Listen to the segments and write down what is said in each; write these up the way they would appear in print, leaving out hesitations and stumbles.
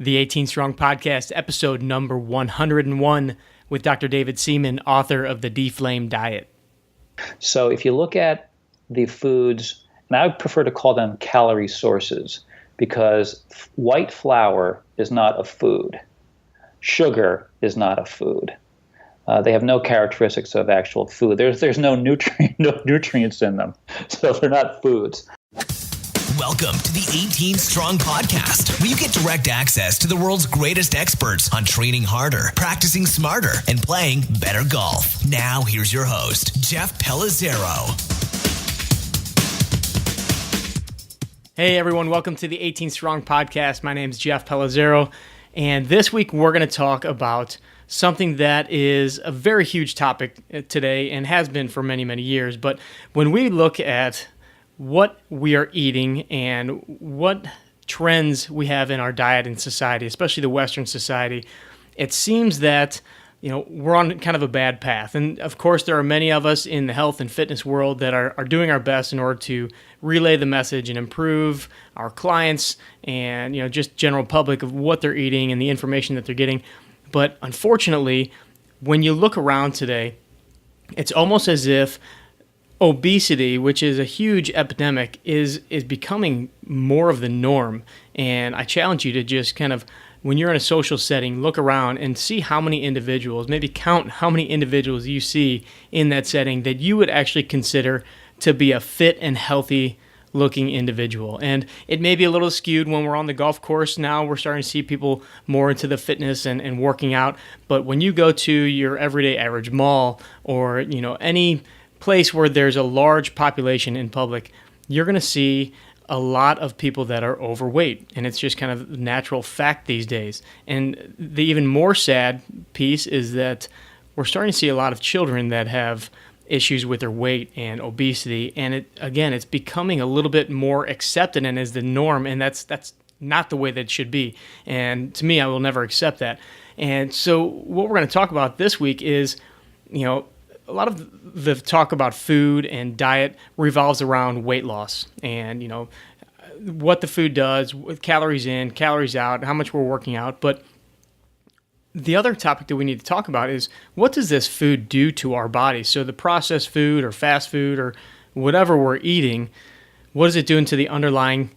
The 18 Strong Podcast, episode number 101, with Dr. David Seaman, author of the Deflame diet. So if you look at the foods, and I would prefer to call them calorie sources, because white flour is not a food. Sugar is not a food. They have no characteristics of actual food. There's no nutrients in them, so they're not foods. Welcome to the 18 Strong Podcast, where you get direct access to the world's greatest experts on training harder, practicing smarter, and playing better golf. Now, here's your host, Jeff Pellizzero. Hey, everyone. Welcome to the 18 Strong Podcast. My name is Jeff Pellizzero, and this week we're going to talk about something that is a very huge topic today and has been for many, many years. But when we look at what we are eating and what trends we have in our diet and society, especially the Western society, it seems that we're on kind of a bad path. And of course, there are many of us in the health and fitness world that are doing our best in order to relay the message and improve our clients and just general public of what they're eating and the information that they're getting. But unfortunately, when you look around today, it's almost as if obesity, which is a huge epidemic, is becoming more of the norm. And I challenge you to just kind of, when you're in a social setting, look around and see how many individuals, maybe count how many individuals you see in that setting that you would actually consider to be a fit and healthy looking individual. And it may be a little skewed when we're on the golf course. Now we're starting to see people more into the fitness and working out. But when you go to your everyday average mall or any place where there's a large population in public, you're going to see a lot of people that are overweight, and it's just kind of natural fact these days. And the even more sad piece is that we're starting to see a lot of children that have issues with their weight and obesity, and it's becoming a little bit more accepted and is the norm, and that's not the way that it should be. And to me, I will never accept that. And so what we're going to talk about this week is, a lot of the talk about food and diet revolves around weight loss and, what the food does, with calories in, calories out, how much we're working out. But the other topic that we need to talk about is, what does this food do to our body? So the processed food or fast food or whatever we're eating, what is it doing to the underlying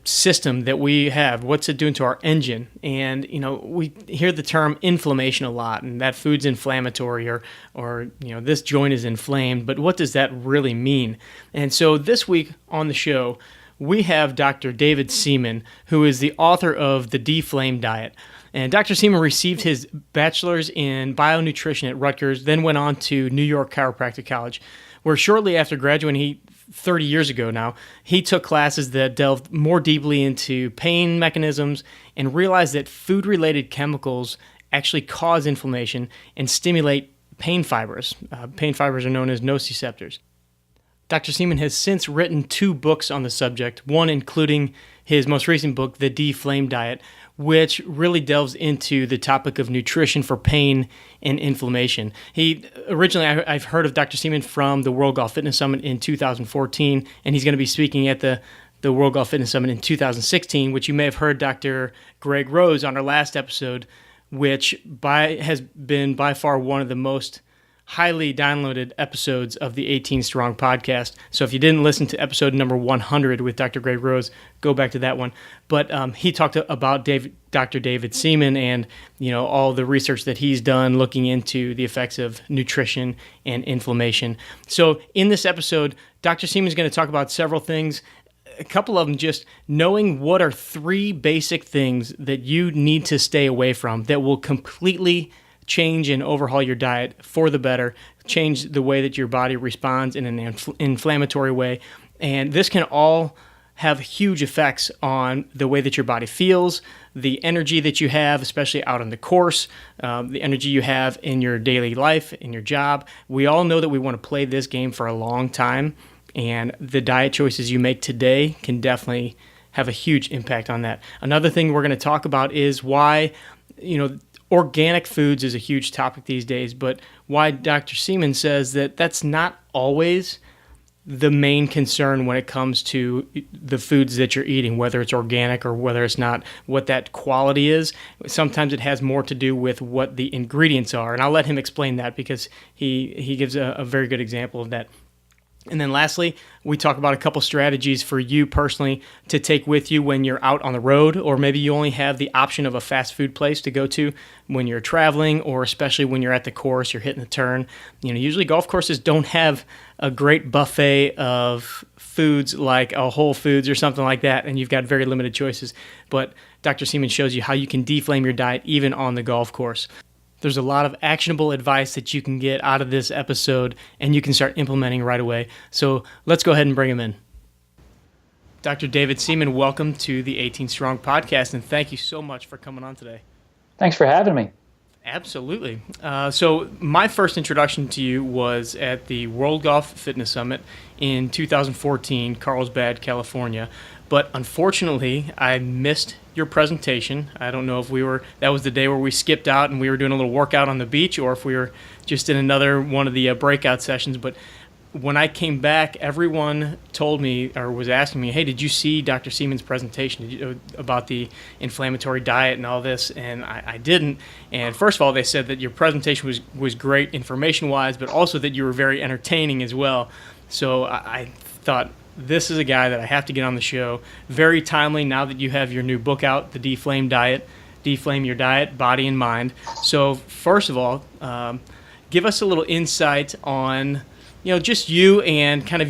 system that we have? What's it doing to our engine? And we hear the term inflammation a lot, and that food's inflammatory or this joint is inflamed, but what does that really mean? And so this week on the show we have Dr. David Seaman, who is the author of the Deflame diet. And Dr. Seaman received his bachelor's in bionutrition at Rutgers, then went on to New York Chiropractic College, where shortly after graduating, 30 years ago now, he took classes that delved more deeply into pain mechanisms and realized that food-related chemicals actually cause inflammation and stimulate pain fibers. Pain fibers are known as nociceptors. Dr. Seaman has since written 2 books on the subject, one including his most recent book, The Deflame Diet, which really delves into the topic of nutrition for pain and inflammation. Originally, I've heard of Dr. Seaman from the World Golf Fitness Summit in 2014, and he's going to be speaking at the World Golf Fitness Summit in 2016, which you may have heard Dr. Greg Rose on our last episode, which has been by far one of the most highly downloaded episodes of the 18 Strong Podcast. So if you didn't listen to episode number 100 with Dr. Greg Rose, go back to that one. But he talked about Dr. David Seaman and all the research that he's done looking into the effects of nutrition and inflammation. So in this episode, Dr. Seaman is going to talk about several things. A couple of them, just knowing what are 3 basic things that you need to stay away from that will completely change and overhaul your diet for the better, change the way that your body responds in an inflammatory way. And this can all have huge effects on the way that your body feels, the energy that you have, especially out on the course, the energy you have in your daily life, in your job. We all know that we want to play this game for a long time, and the diet choices you make today can definitely have a huge impact on that. Another thing we're going to talk about is why, organic foods is a huge topic these days, but why Dr. Seaman says that that's not always the main concern when it comes to the foods that you're eating, whether it's organic or whether it's not, what that quality is. Sometimes it has more to do with what the ingredients are. And I'll let him explain that because he gives a very good example of that. And then lastly, we talk about a couple strategies for you personally to take with you when you're out on the road, or maybe you only have the option of a fast food place to go to when you're traveling, or especially when you're at the course, you're hitting the turn. Usually golf courses don't have a great buffet of foods like a Whole Foods or something like that, and you've got very limited choices. But Dr. Seaman shows you how you can deflame your diet even on the golf course. There's a lot of actionable advice that you can get out of this episode, and you can start implementing right away. So let's go ahead and bring him in. Dr. David Seaman, welcome to the 18 Strong podcast, and thank you so much for coming on today. Thanks for having me. Absolutely. So my first introduction to you was at the World Golf Fitness Summit in 2014, Carlsbad, California. But unfortunately, I missed your presentation. I don't know if that was the day where we skipped out and we were doing a little workout on the beach, or if we were just in another one of the breakout sessions. But when I came back, everyone told me, or was asking me, hey, did you see Dr. Seaman's presentation about the inflammatory diet and all this? And I didn't. And first of all, they said that your presentation was great information-wise, but also that you were very entertaining as well. So I thought, this is a guy that I have to get on the show. Very timely now that you have your new book out, The Deflame Diet, Deflame Your Diet, Body and Mind. So first of all, give us a little insight on just you and kind of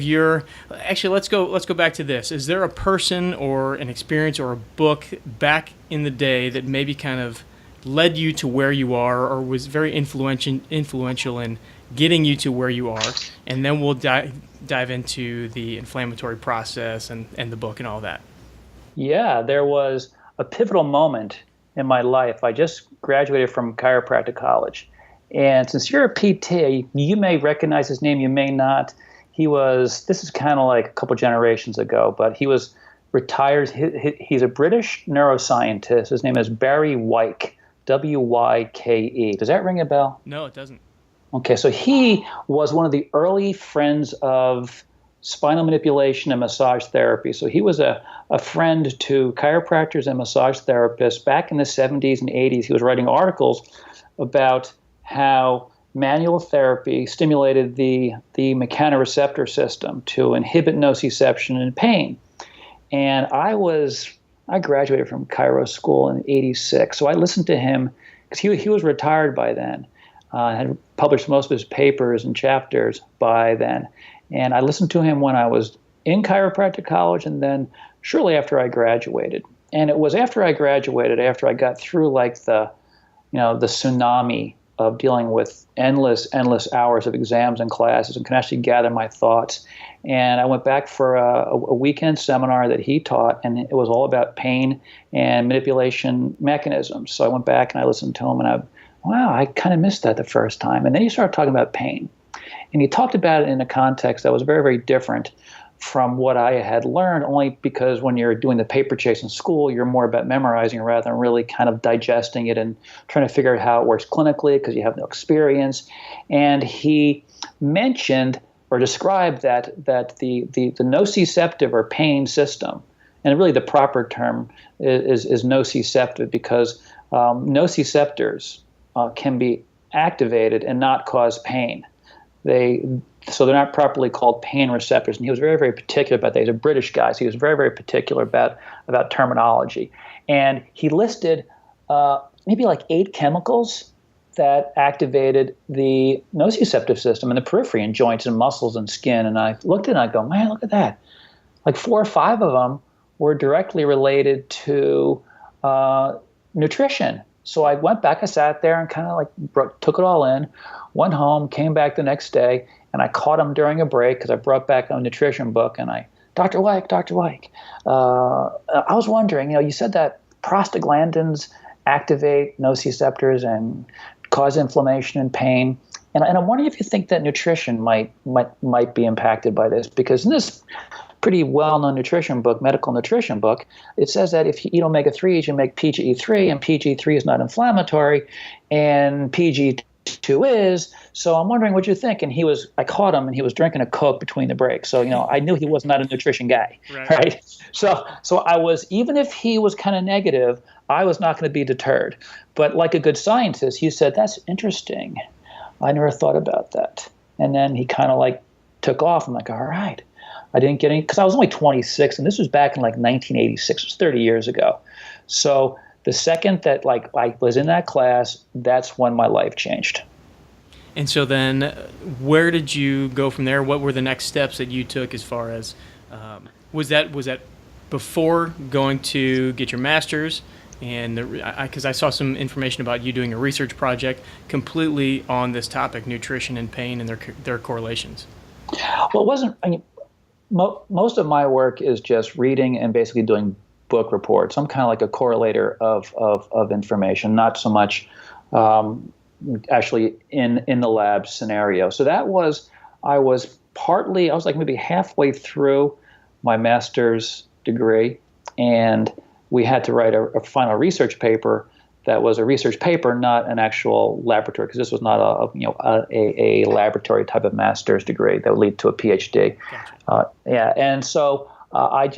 actually, let's go back to this. Is there a person or an experience or a book back in the day that maybe kind of led you to where you are, or was very influential in getting you to where you are? And then we'll dive into the inflammatory process and the book and all that. Yeah, there was a pivotal moment in my life. I just graduated from chiropractic college. And since you're a PT, you may recognize his name, you may not. This is kind of like a couple generations ago, but he was retired. He's a British neuroscientist. His name is Barry Wyke, W-Y-K-E. Does that ring a bell? No, it doesn't. Okay, so he was one of the early friends of spinal manipulation and massage therapy. So he was a friend to chiropractors and massage therapists back in the 70s and 80s. He was writing articles about how manual therapy stimulated the mechanoreceptor system to inhibit nociception and pain. And I graduated from chiro school in '86, so I listened to him because he was retired by then. Had published most of his papers and chapters by then. And I listened to him when I was in chiropractic college and then shortly after I graduated. And it was after I graduated, after I got through like the tsunami of dealing with endless hours of exams and classes and can actually gather my thoughts. And I went back for a weekend seminar that he taught, and it was all about pain and manipulation mechanisms. So I went back and I listened to him, and I kind of missed that the first time. And then he started talking about pain. And he talked about it in a context that was very, very different from what I had learned, only because when you're doing the paper chase in school, you're more about memorizing rather than really kind of digesting it and trying to figure out how it works clinically because you have no experience. And he mentioned or described that the nociceptive or pain system, and really the proper term is nociceptive, because nociceptors can be activated and not cause pain. So they're not properly called pain receptors. And he was very, very particular about that. He's a British guy, so he was very, very particular about terminology. And he listed maybe like 8 chemicals that activated the nociceptive system in the periphery and joints and muscles and skin. And I looked at it and I go, man, look at that. Like 4 or 5 of them were directly related to nutrition. So I went back, I sat there and kind of like took it all in, went home, came back the next day, and I caught him during a break because I brought back a nutrition book, and Dr. Wyke, I was wondering, you said that prostaglandins activate nociceptors and cause inflammation and pain, and I'm wondering if you think that nutrition might be impacted by this, because in this pretty well-known nutrition book, medical nutrition book, it says that if you eat omega-3s, you make PGE3, and PGE3 is not inflammatory, and PGE2 2 is. So I'm wondering what you think. And I caught him and he was drinking a Coke between the breaks. So, I knew he was not a nutrition guy. Right. So I was, even if he was kind of negative, I was not going to be deterred. But like a good scientist, he said, that's interesting. I never thought about that. And then he kind of like took off. I'm like, all right. I didn't get any, because I was only 26, and this was back in like 1986. It was 30 years ago. So the second that like I was in that class, that's when my life changed. And so then where did you go from there? What were the next steps that you took as far as, was that before going to get your master's? And because I saw some information about you doing a research project completely on this topic, nutrition and pain and their correlations. Well, it wasn't, most of my work is just reading and basically doing book reports. I'm kind of like a correlator of information, not so much actually in the lab scenario. So I was like maybe halfway through my master's degree, and we had to write a final research paper that was a research paper, not an actual laboratory, because this was not a laboratory type of master's degree that would lead to a PhD. Gotcha. And so I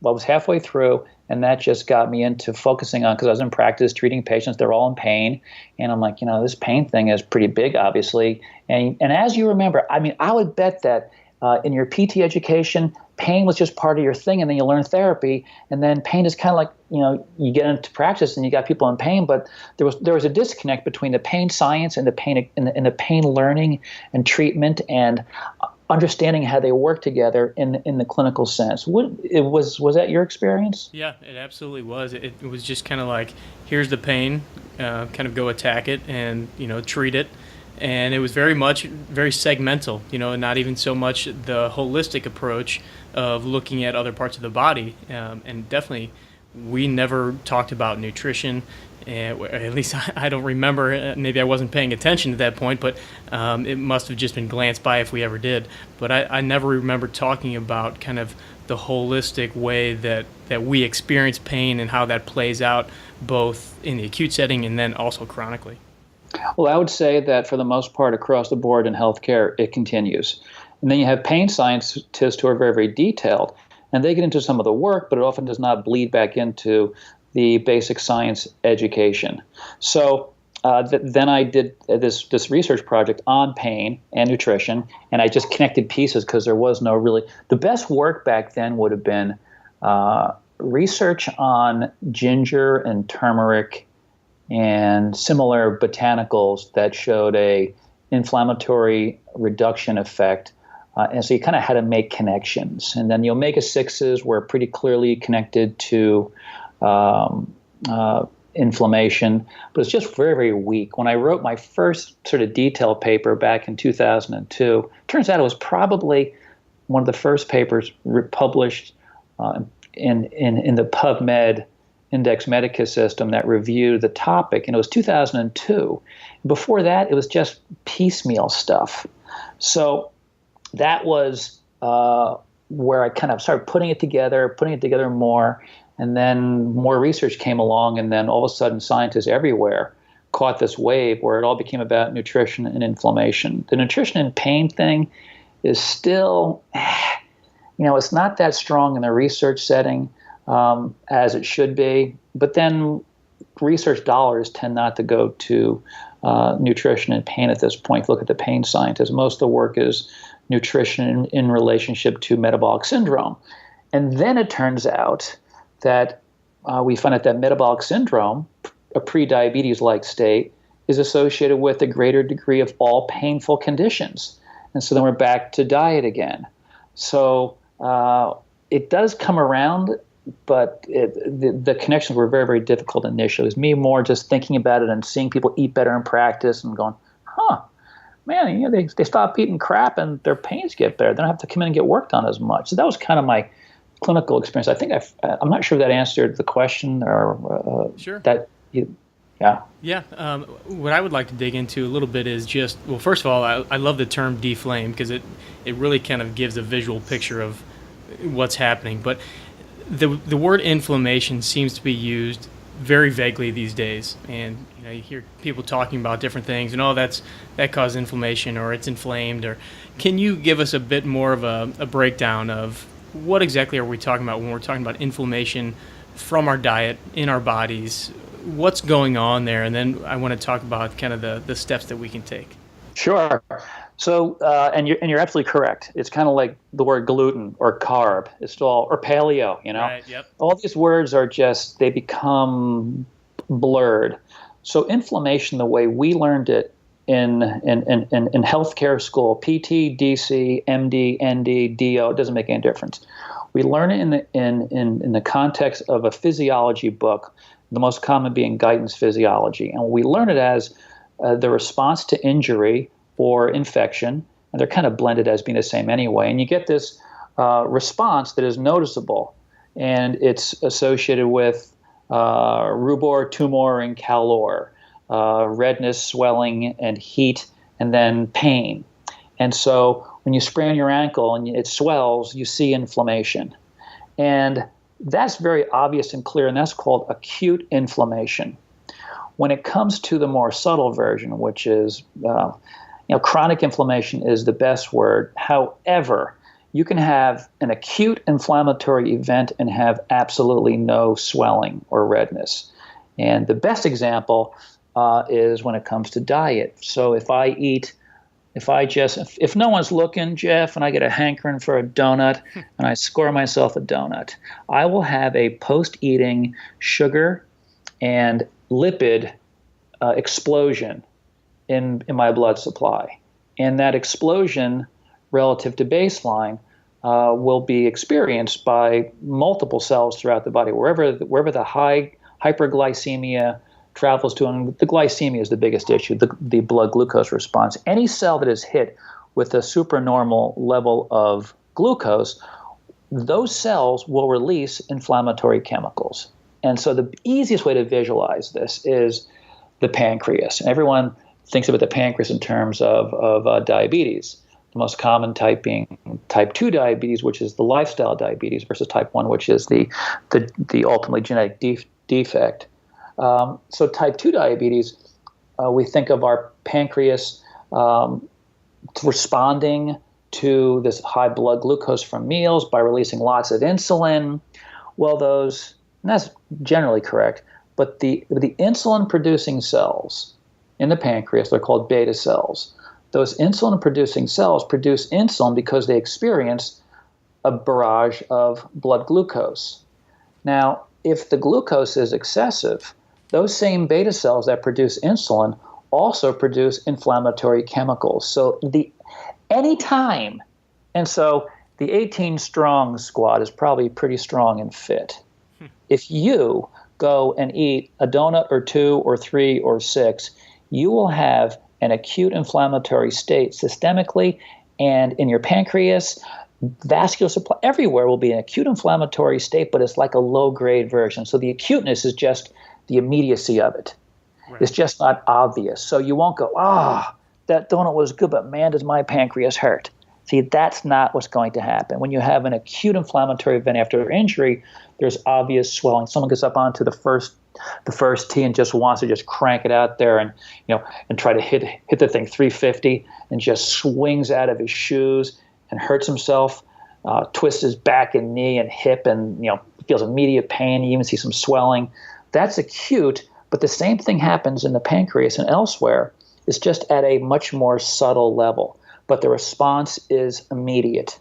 was halfway through, and that just got me into focusing on, because I was in practice treating patients, they're all in pain, and I'm like, this pain thing is pretty big, obviously. And as you remember, I would bet that in your PT education, pain was just part of your thing, and then you learn therapy, and then pain is kind of like, you get into practice and you got people in pain, but there was a disconnect between the pain science and the pain and the pain learning and treatment and understanding how they work together in the clinical sense. Was that your experience? Yeah, it absolutely was. It was just kind of like, here's the pain, kind of go attack it and treat it. And it was very segmental, not even so much the holistic approach of looking at other parts of the body. And definitely, we never talked about nutrition. At least I don't remember. Maybe I wasn't paying attention at that point, but it must have just been glanced by if we ever did. But I never remember talking about kind of the holistic way that we experience pain and how that plays out both in the acute setting and then also chronically. Well, I would say that for the most part across the board in healthcare, it continues. And then you have pain scientists who are very, very detailed, and they get into some of the work, but it often does not bleed back into the basic science education. So then I did this research project on pain and nutrition, and I just connected pieces because there was no really – the best work back then would have been research on ginger and turmeric and similar botanicals that showed a inflammatory reduction effect. And so you kind of had to make connections. And then the omega-6s were pretty clearly connected to inflammation, but it's just very, very weak. When I wrote my first sort of detailed paper back in 2002, turns out it was probably one of the first papers published in the PubMed Index Medicus system that reviewed the topic, and it was 2002. Before that, it was just piecemeal stuff. So that was where I kind of started putting it together more, and then more research came along, and then all of a sudden scientists everywhere caught this wave where it all became about nutrition and inflammation. The nutrition and pain thing is still, it's not that strong in the research setting as it should be, but then research dollars tend not to go to nutrition and pain at this point. If you look at the pain scientists, most of the work is nutrition in relationship to metabolic syndrome. And then it turns out that we find out that metabolic syndrome, a pre-diabetes-like state, is associated with a greater degree of all painful conditions. And so then we're back to diet again. So it does come around, but the connections were very, very difficult initially. It was me more just thinking about it and seeing people eat better in practice and going, man, they stop eating crap and their pains get better. They don't have to come in and get worked on as much. So that was kind of my clinical experience. I think I'm not sure if that answered the question or sure. Yeah. Yeah. What I would like to dig into a little bit is just, well, first of all, I love the term deflame because it really kind of gives a visual picture of what's happening. But the word inflammation seems to be used very vaguely these days, and you hear people talking about different things, and that causes inflammation, or it's inflamed. Or can you give us a bit more of a breakdown of what exactly are we talking about when we're talking about inflammation from our diet in our bodies? What's going on there? And then I want to talk about kind of the steps that we can take. Sure. So, and you're absolutely correct. It's kind of like the word gluten or carb. It's all, or paleo, Right, yep. All these words are just, they become blurred. So inflammation, the way we learned it in healthcare school, PT, DC, MD, ND, DO, it doesn't make any difference. We learn it in the context of a physiology book, the most common being Guyton's Physiology. And we learn it as the response to injury or infection, and they're kind of blended as being the same anyway. And you get this response that is noticeable, and it's associated with rubor, tumor, and calor, redness, swelling, and heat, and then pain. And so when you sprain your ankle and it swells, you see inflammation. And that's very obvious and clear, and that's called acute inflammation. When it comes to the more subtle version, which is, chronic inflammation is the best word. However, you can have an acute inflammatory event and have absolutely no swelling or redness. And the best example is when it comes to diet. So if no one's looking, Jeff, and I get a hankering for a donut and I score myself a donut, I will have a post-eating sugar and lipid explosion in my blood supply. And that explosion relative to baseline will be experienced by multiple cells throughout the body. Wherever the high hyperglycemia travels to, and the glycemia is the biggest issue, the blood glucose response. Any cell that is hit with a supernormal level of glucose, those cells will release inflammatory chemicals. And so the easiest way to visualize this is the pancreas. And everyone thinks about the pancreas in terms of diabetes. The most common type being type 2 diabetes, which is the lifestyle diabetes, versus type 1, which is the ultimately genetic defect. So type 2 diabetes, we think of our pancreas responding to this high blood glucose from meals by releasing lots of insulin. Well, and that's generally correct, but the insulin-producing cells in the pancreas, they're called beta cells. Those insulin-producing cells produce insulin because they experience a barrage of blood glucose. Now, if the glucose is excessive, those same beta cells that produce insulin also produce inflammatory chemicals. So anytime, and so the 18 strong squad is probably pretty strong and fit. If you go and eat a donut or 2 or 3 or 6, you will have an acute inflammatory state systemically and in your pancreas, vascular supply, everywhere will be an acute inflammatory state, but it's like a low-grade version. So the acuteness is just the immediacy of it. Right. It's just not obvious. So you won't go, that donut was good, but man, does my pancreas hurt. See, that's not what's going to happen. When you have an acute inflammatory event after injury, there's obvious swelling. Someone gets up onto the first tee and just wants to just crank it out there and try to hit the thing 350 and just swings out of his shoes and hurts himself, twists his back and knee and hip and feels immediate pain. You even see some swelling. That's acute, but the same thing happens in the pancreas and elsewhere. It's just at a much more subtle level, but the response is immediate.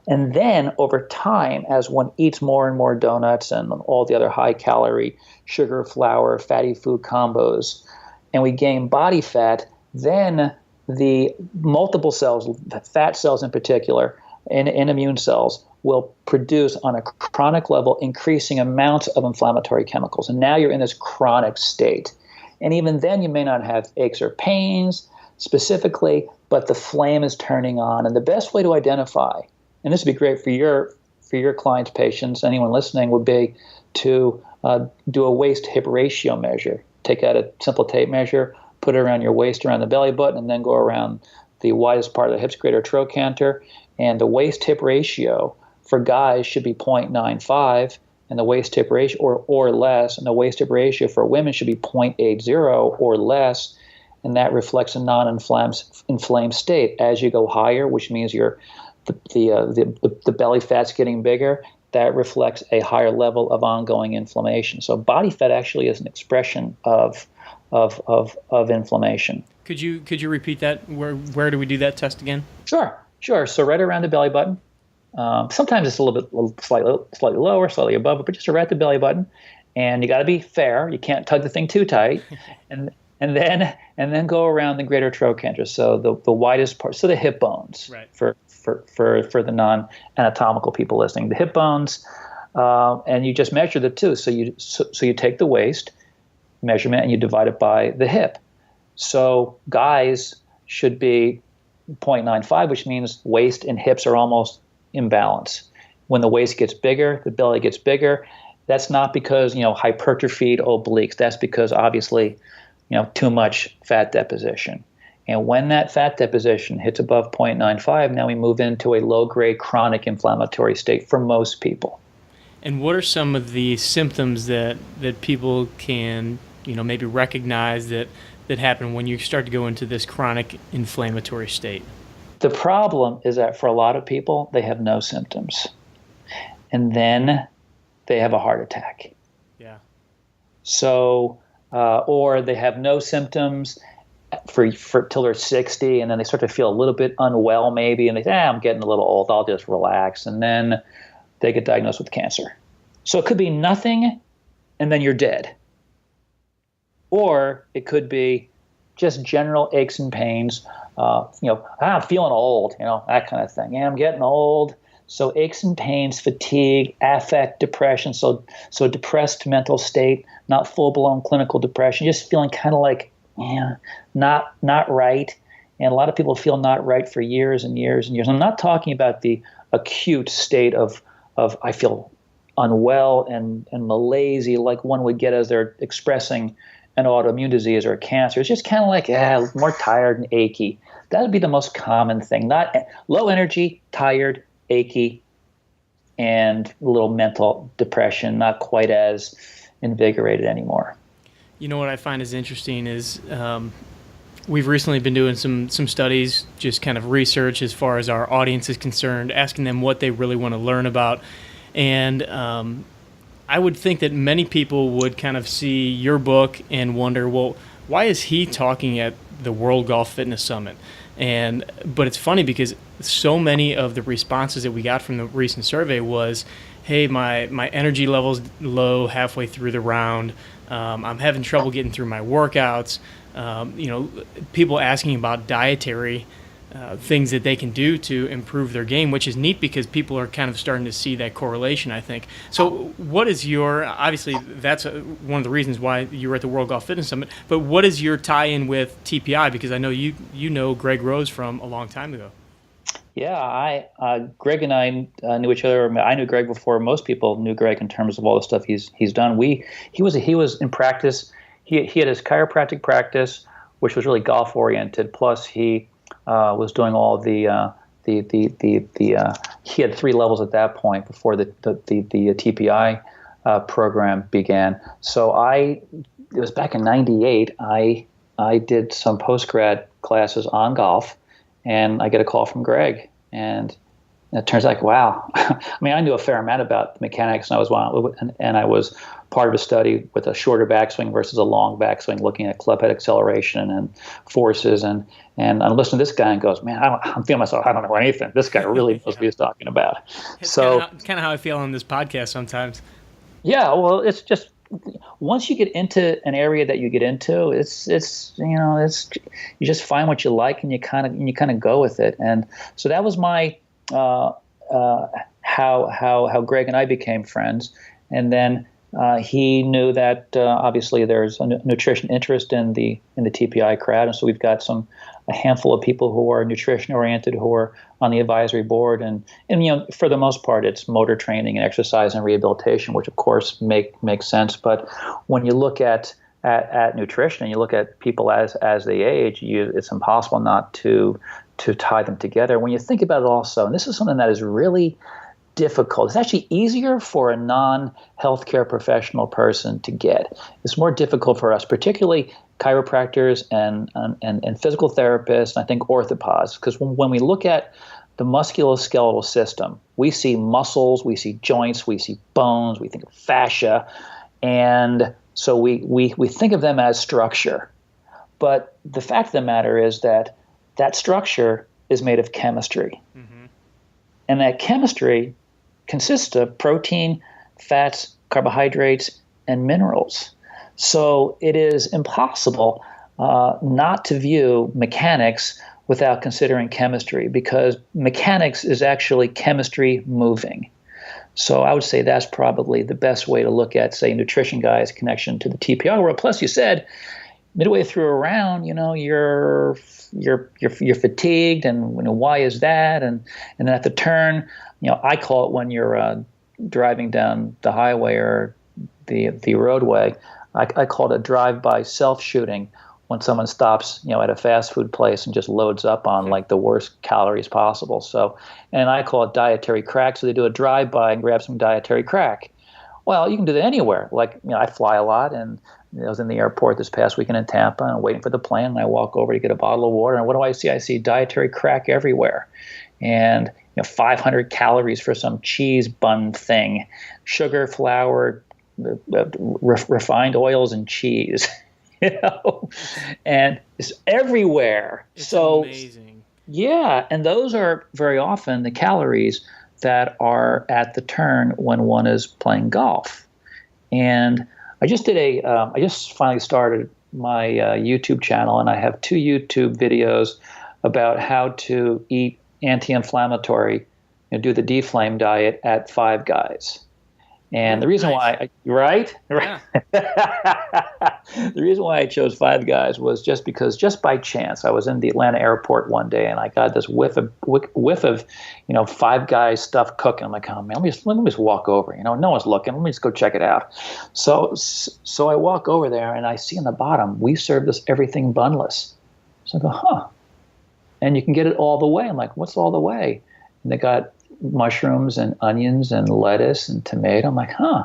And then over time, as one eats more and more donuts and all the other high-calorie sugar, flour, fatty food combos, and we gain body fat, then the multiple cells, fat cells in particular, and immune cells, will produce on a chronic level increasing amounts of inflammatory chemicals. And now you're in this chronic state. And even then you may not have aches or pains specifically, but the flame is turning on. And the best way to identify, and this would be great for your clients, patients, anyone listening, would be to do a waist-hip ratio measure. Take out a simple tape measure, put it around your waist, around the belly button, and then go around the widest part of the hips, greater trochanter. And the waist-hip ratio for guys should be 0.95, and the waist tip ratio or less, and the waist tip ratio for women should be 0.80 or less, and that reflects a non-inflamed state. As you go higher, which means the belly fat's getting bigger, that reflects a higher level of ongoing inflammation. So body fat actually is an expression of inflammation. Could you repeat that? Where do we do that test again? Sure. So right around the belly button. Sometimes it's a little bit slightly lower, slightly above it, but just right at the belly button. And you got to be fair. You can't tug the thing too tight. and then go around the greater trochanter. So the widest part. So the hip bones. Right. For the non-anatomical people listening, the hip bones, and you just measure the two. So you take the waist measurement and you divide it by the hip. So guys should be 0.95, which means waist and hips are almost in balance. When the waist gets bigger, the belly gets bigger. That's not because hypertrophied obliques. That's because obviously too much fat deposition. And when that fat deposition hits above 0.95, now we move into a low-grade chronic inflammatory state for most people. And what are some of the symptoms that people can, maybe recognize that happen when you start to go into this chronic inflammatory state? The problem is that for a lot of people, they have no symptoms. And then they have a heart attack. Yeah. So, or they have no symptoms for till they're 60, and then they start to feel a little bit unwell maybe, and they say, I'm getting a little old, I'll just relax. And then they get diagnosed with cancer. So it could be nothing, and then you're dead. Or it could be just general aches and pains, I'm feeling old, that kind of thing. Yeah, I'm getting old. So aches and pains, fatigue, affect, depression. So depressed mental state, not full-blown clinical depression, just feeling kind of like, not right. And a lot of people feel not right for years and years and years. I'm not talking about the acute state of I feel unwell and malaise like one would get as they're expressing an autoimmune disease or a cancer. It's just kind of like more tired and achy. That would be the most common thing. Not low energy, tired, achy, and a little mental depression, not quite as invigorated anymore. What I find is interesting is we've recently been doing some studies, just kind of research as far as our audience is concerned, asking them what they really want to learn about. And I would think that many people would kind of see your book and wonder, well, why is he talking at the World Golf Fitness Summit? But it's funny because so many of the responses that we got from the recent survey was, hey, my energy level's low halfway through the round. I'm having trouble getting through my workouts. People asking about dietary things that they can do to improve their game, which is neat because people are kind of starting to see that correlation, I think. So what is obviously that's one of the reasons why you were at the World Golf Fitness Summit, but what is your tie-in with TPI? Because I know you know Greg Rose from a long time ago. Yeah, Greg and I knew each other. I knew Greg before most people knew Greg in terms of all the stuff he's done. He was in practice. He had his chiropractic practice, which was really golf oriented. Plus, he was doing all the he had 3 levels at that point before the TPI program began. So it was back in '98. I did some postgrad classes on golf. And I get a call from Greg, and it turns out, wow. I mean, I knew a fair amount about the mechanics, and I was part of a study with a shorter backswing versus a long backswing, looking at club head acceleration and forces. And I'm listening to this guy and goes, man, I'm feeling myself. I don't know anything. This guy really knows what he's talking about. It's kind of how I feel on this podcast sometimes. Yeah, well, it's just. Once you get into an area that you get into, it's you just find what you like and you kind of go with it. And so that was my how Greg and I became friends. And then he knew that obviously there's a nutrition interest in the TPI crowd, and so we've got a handful of people who are nutrition oriented who are on the advisory board, and for the most part it's motor training and exercise and rehabilitation, which of course makes sense. But when you look at nutrition and you look at people as they age, it's impossible not to tie them together. When you think about it also, and this is something that is really difficult. It's actually easier for a non-healthcare professional person to get. It's more difficult for us, particularly chiropractors and physical therapists, and I think orthopods, because when we look at the musculoskeletal system, we see muscles, we see joints, we see bones, we think of fascia, and so we think of them as structure. But the fact of the matter is that structure is made of chemistry. Mm-hmm. And that chemistry consists of protein, fats, carbohydrates, and minerals. So it is impossible not to view mechanics without considering chemistry, because mechanics is actually chemistry moving. So I would say that's probably the best way to look at, say, nutrition guy's connection to the TPR world. Plus, you said midway through a round, you're fatigued, and why is that? And then at the turn, I call it when you're driving down the highway or the roadway, I call it a drive-by self-shooting, when someone stops, at a fast food place and just loads up on like the worst calories possible. So, and I call it dietary crack. So they do a drive-by and grab some dietary crack. Well, you can do that anywhere. Like, I fly a lot, and I was in the airport this past weekend in Tampa and waiting for the plane, and I walk over to get a bottle of water, and what do I see? I see dietary crack everywhere. And 500 calories for some cheese bun thing, sugar, flour, refined oils, and cheese. And it's everywhere. It's so amazing. Yeah, and those are very often the calories that are at the turn when one is playing golf. And I just finally started my YouTube channel, and I have 2 YouTube videos about how to eat anti-inflammatory, do the Deflame diet at Five Guys. And the reason why, right? Yeah. The reason why I chose Five Guys was just by chance, I was in the Atlanta airport one day, and I got this whiff of Five Guys stuff cooking. I'm like, oh man, let me just walk over. No one's looking. Let me just go check it out. So I walk over there, and I see in the bottom, we serve this everything bunless. So I go, huh? And you can get it all the way. I'm like, what's all the way? And they got mushrooms and onions and lettuce and tomato. I'm like, huh,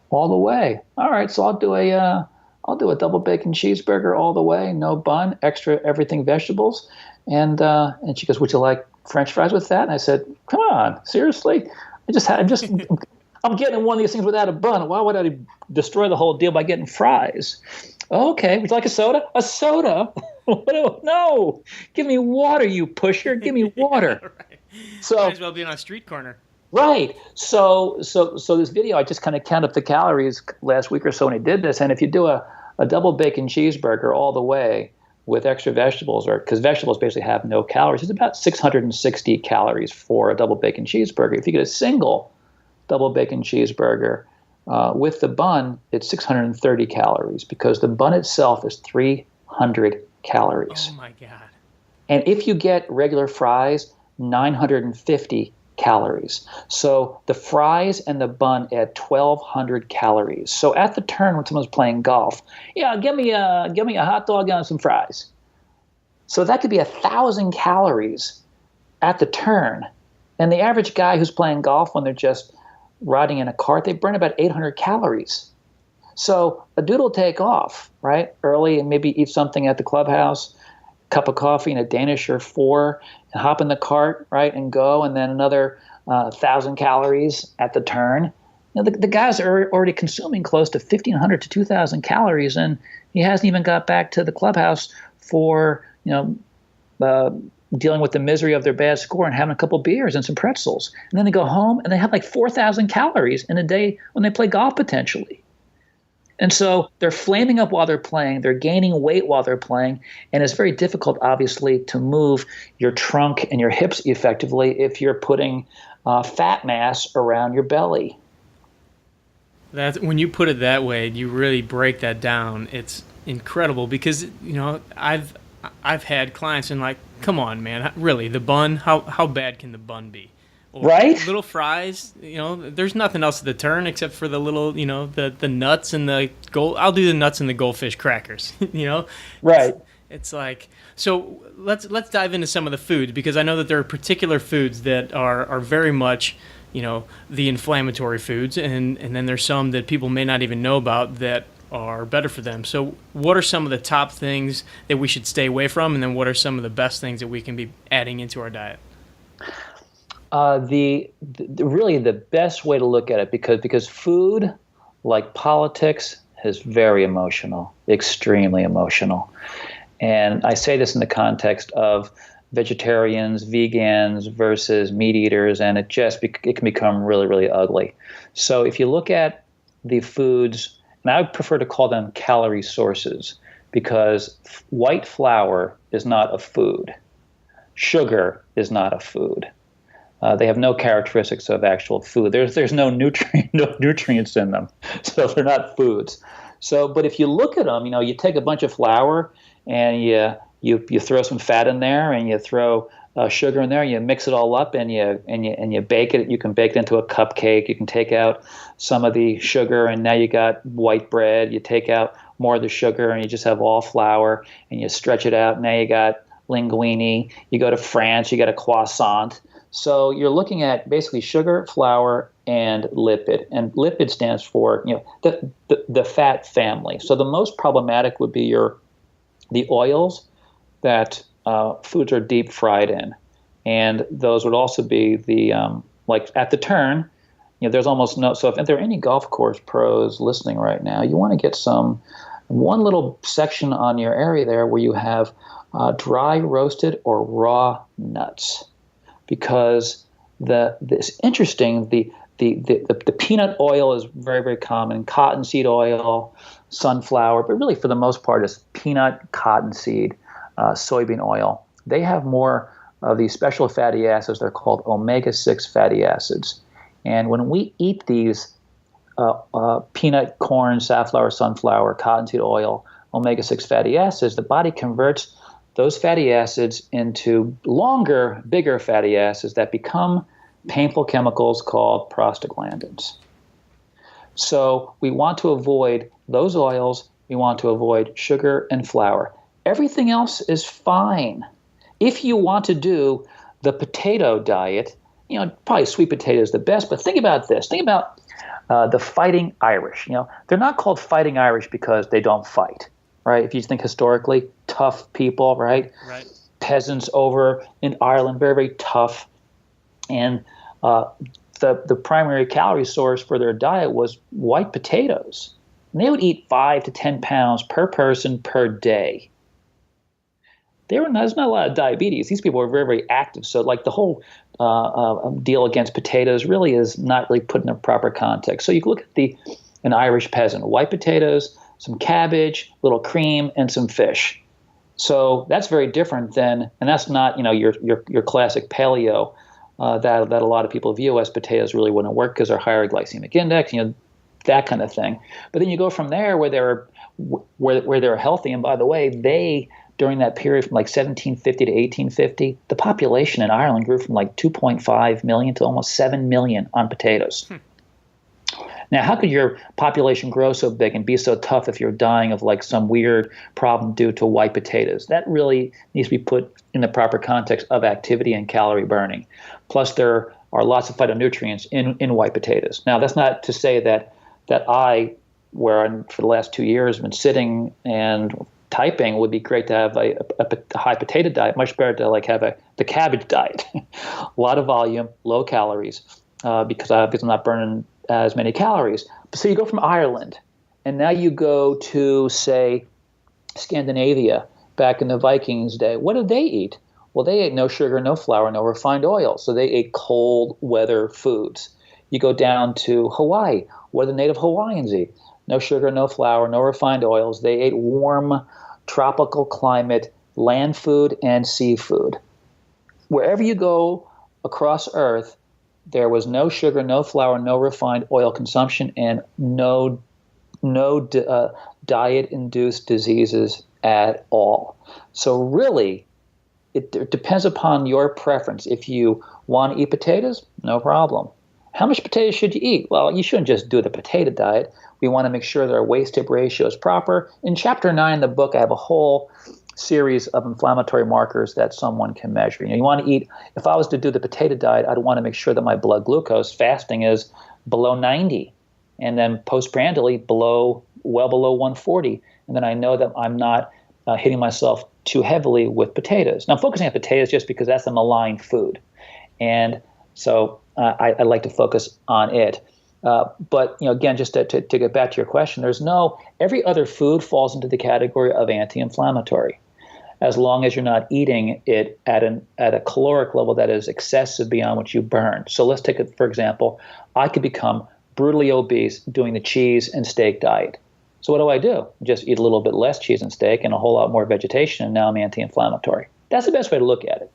all the way. All right, so I'll do a double bacon cheeseburger all the way, no bun, extra everything vegetables. And she goes, would you like French fries with that? And I said, come on, seriously? I'm getting one of these things without a bun. Why would I destroy the whole deal by getting fries? Okay, would you like a soda? A soda? No, give me water, you pusher. Give me water. Right. So might as well be on a street corner. Right. So this video, I just kind of counted up the calories last week or so when I did this. And if you do a double bacon cheeseburger all the way with extra vegetables, or because vegetables basically have no calories, it's about 660 calories for a double bacon cheeseburger. If you get a single double bacon cheeseburger with the bun, it's 630 calories, because the bun itself is 300 calories. Oh my God. And if you get regular fries, 950 calories. So the fries and the bun add 1,200 calories. So at the turn when someone's playing golf, give me a hot dog and some fries. So that could be 1,000 calories at the turn. And the average guy who's playing golf, when they're just riding in a cart, they burn about 800 calories. So a dude will take off, right, early, and maybe eat something at the clubhouse, cup of coffee and a Danish or 4, and hop in the cart, right, and go, and then another 1,000 calories at the turn. The guys are already consuming close to 1,500 to 2,000 calories, and he hasn't even got back to the clubhouse for dealing with the misery of their bad score and having a couple beers and some pretzels. And then they go home and they have like 4,000 calories in a day when they play golf potentially. And so they're flaming up while they're playing, they're gaining weight while they're playing, and it's very difficult, obviously, to move your trunk and your hips effectively if you're putting fat mass around your belly. When you put it that way, you really break that down. It's incredible, because I've had clients and like, come on, man, really, the bun? How bad can the bun be? Or right? Little fries, there's nothing else at the turn except for the little, the nuts and the gold. I'll do the nuts and the goldfish crackers, Right. It's like, so let's dive into some of the foods, because I know that there are particular foods that are very much the inflammatory foods, and then there's some that people may not even know about that are better for them. So what are some of the top things that we should stay away from, and then what are some of the best things that we can be adding into our diet? Really the best way to look at it, because food, like politics, is very emotional, extremely emotional. And I say this in the context of vegetarians, vegans versus meat eaters, and it can become really, really ugly. So if you look at the foods, and I would prefer to call them calorie sources, because white flour is not a food. Sugar is not a food. They have no characteristics of actual food. There's no nutrients in them, so they're not foods. So, but if you look at them, you take a bunch of flour and you throw some fat in there, and you throw sugar in there, and you mix it all up, and you bake it. You can bake it into a cupcake. You can take out some of the sugar, and now you got white bread. You take out more of the sugar, and you just have all flour, and you stretch it out. Now you got linguine. You go to France, you got a croissant. So you're looking at basically sugar, flour, and lipid. And lipid stands for the fat family. So the most problematic would be the oils that foods are deep fried in, and those would also be the like at the turn. There's almost no. So if there are any golf course pros listening right now, you want to get one little section on your area there where you have dry roasted or raw nuts. Because it's interesting, the peanut oil is very, very common, cottonseed oil, sunflower, but really for the most part it's peanut, cottonseed, soybean oil. They have more of these special fatty acids. They're called omega-6 fatty acids. And when we eat these peanut, corn, safflower, sunflower, cottonseed oil, omega-6 fatty acids, the body converts those fatty acids into longer, bigger fatty acids that become painful chemicals called prostaglandins. So we want to avoid those oils. We want to avoid sugar and flour. Everything else is fine. If you want to do the potato diet, probably sweet potato is the best, but think about this. Think about the Fighting Irish. They're not called Fighting Irish because they don't fight. Right? If you think historically, tough people, right? Right. Peasants over in Ireland, very, very tough. And the primary calorie source for their diet was white potatoes. And they would eat 5 to 10 pounds per person per day. There's not a lot of diabetes. These people were very, very active. So like the whole deal against potatoes really is not really put in a proper context. So you look at an Irish peasant, white potatoes, some cabbage, little cream, and some fish. So that's very different than, and that's not your classic paleo that a lot of people view as potatoes really wouldn't work because they're higher glycemic index, that kind of thing. But then you go from there where they're healthy, and by the way, they during that period from like 1750 to 1850, the population in Ireland grew from like 2.5 million to almost 7 million on potatoes. Now, how could your population grow so big and be so tough if you're dying of like some weird problem due to white potatoes? That really needs to be put in the proper context of activity and calorie burning. Plus, there are lots of phytonutrients in white potatoes. Now, that's not to say that I, where for the last 2 years have been sitting and typing, would be great to have a high potato diet. Much better to like have the cabbage diet. A lot of volume, low calories, because I'm not burning as many calories. So you go from Ireland, and now you go to, say, Scandinavia back in the Vikings' day. What did they eat? Well, they ate no sugar, no flour, no refined oil. So they ate cold weather foods. You go down to Hawaii. What did the native Hawaiians eat? No sugar, no flour, no refined oils. They ate warm, tropical climate, land food and seafood. Wherever you go across Earth, there was no sugar, no flour, no refined oil consumption, and no diet-induced diseases at all. So really, it depends upon your preference. If you want to eat potatoes, no problem. How much potatoes should you eat? Well, you shouldn't just do the potato diet. We want to make sure that our waist-tip ratio is proper. In Chapter 9 of the book, I have a whole series of inflammatory markers that someone can measure. You want to eat, if I was to do the potato diet, I'd want to make sure that my blood glucose fasting is below 90, and then postprandially well below 140. And then I know that I'm not hitting myself too heavily with potatoes. Now I'm focusing on potatoes just because that's a malign food. And so I like to focus on it. But again, just to get back to your question, every other food falls into the category of anti-inflammatory, as long as you're not eating it at a caloric level that is excessive beyond what you burn. So let's take it, for example, I could become brutally obese doing the cheese and steak diet. So what do? Just eat a little bit less cheese and steak and a whole lot more vegetation, and now I'm anti-inflammatory. That's the best way to look at it.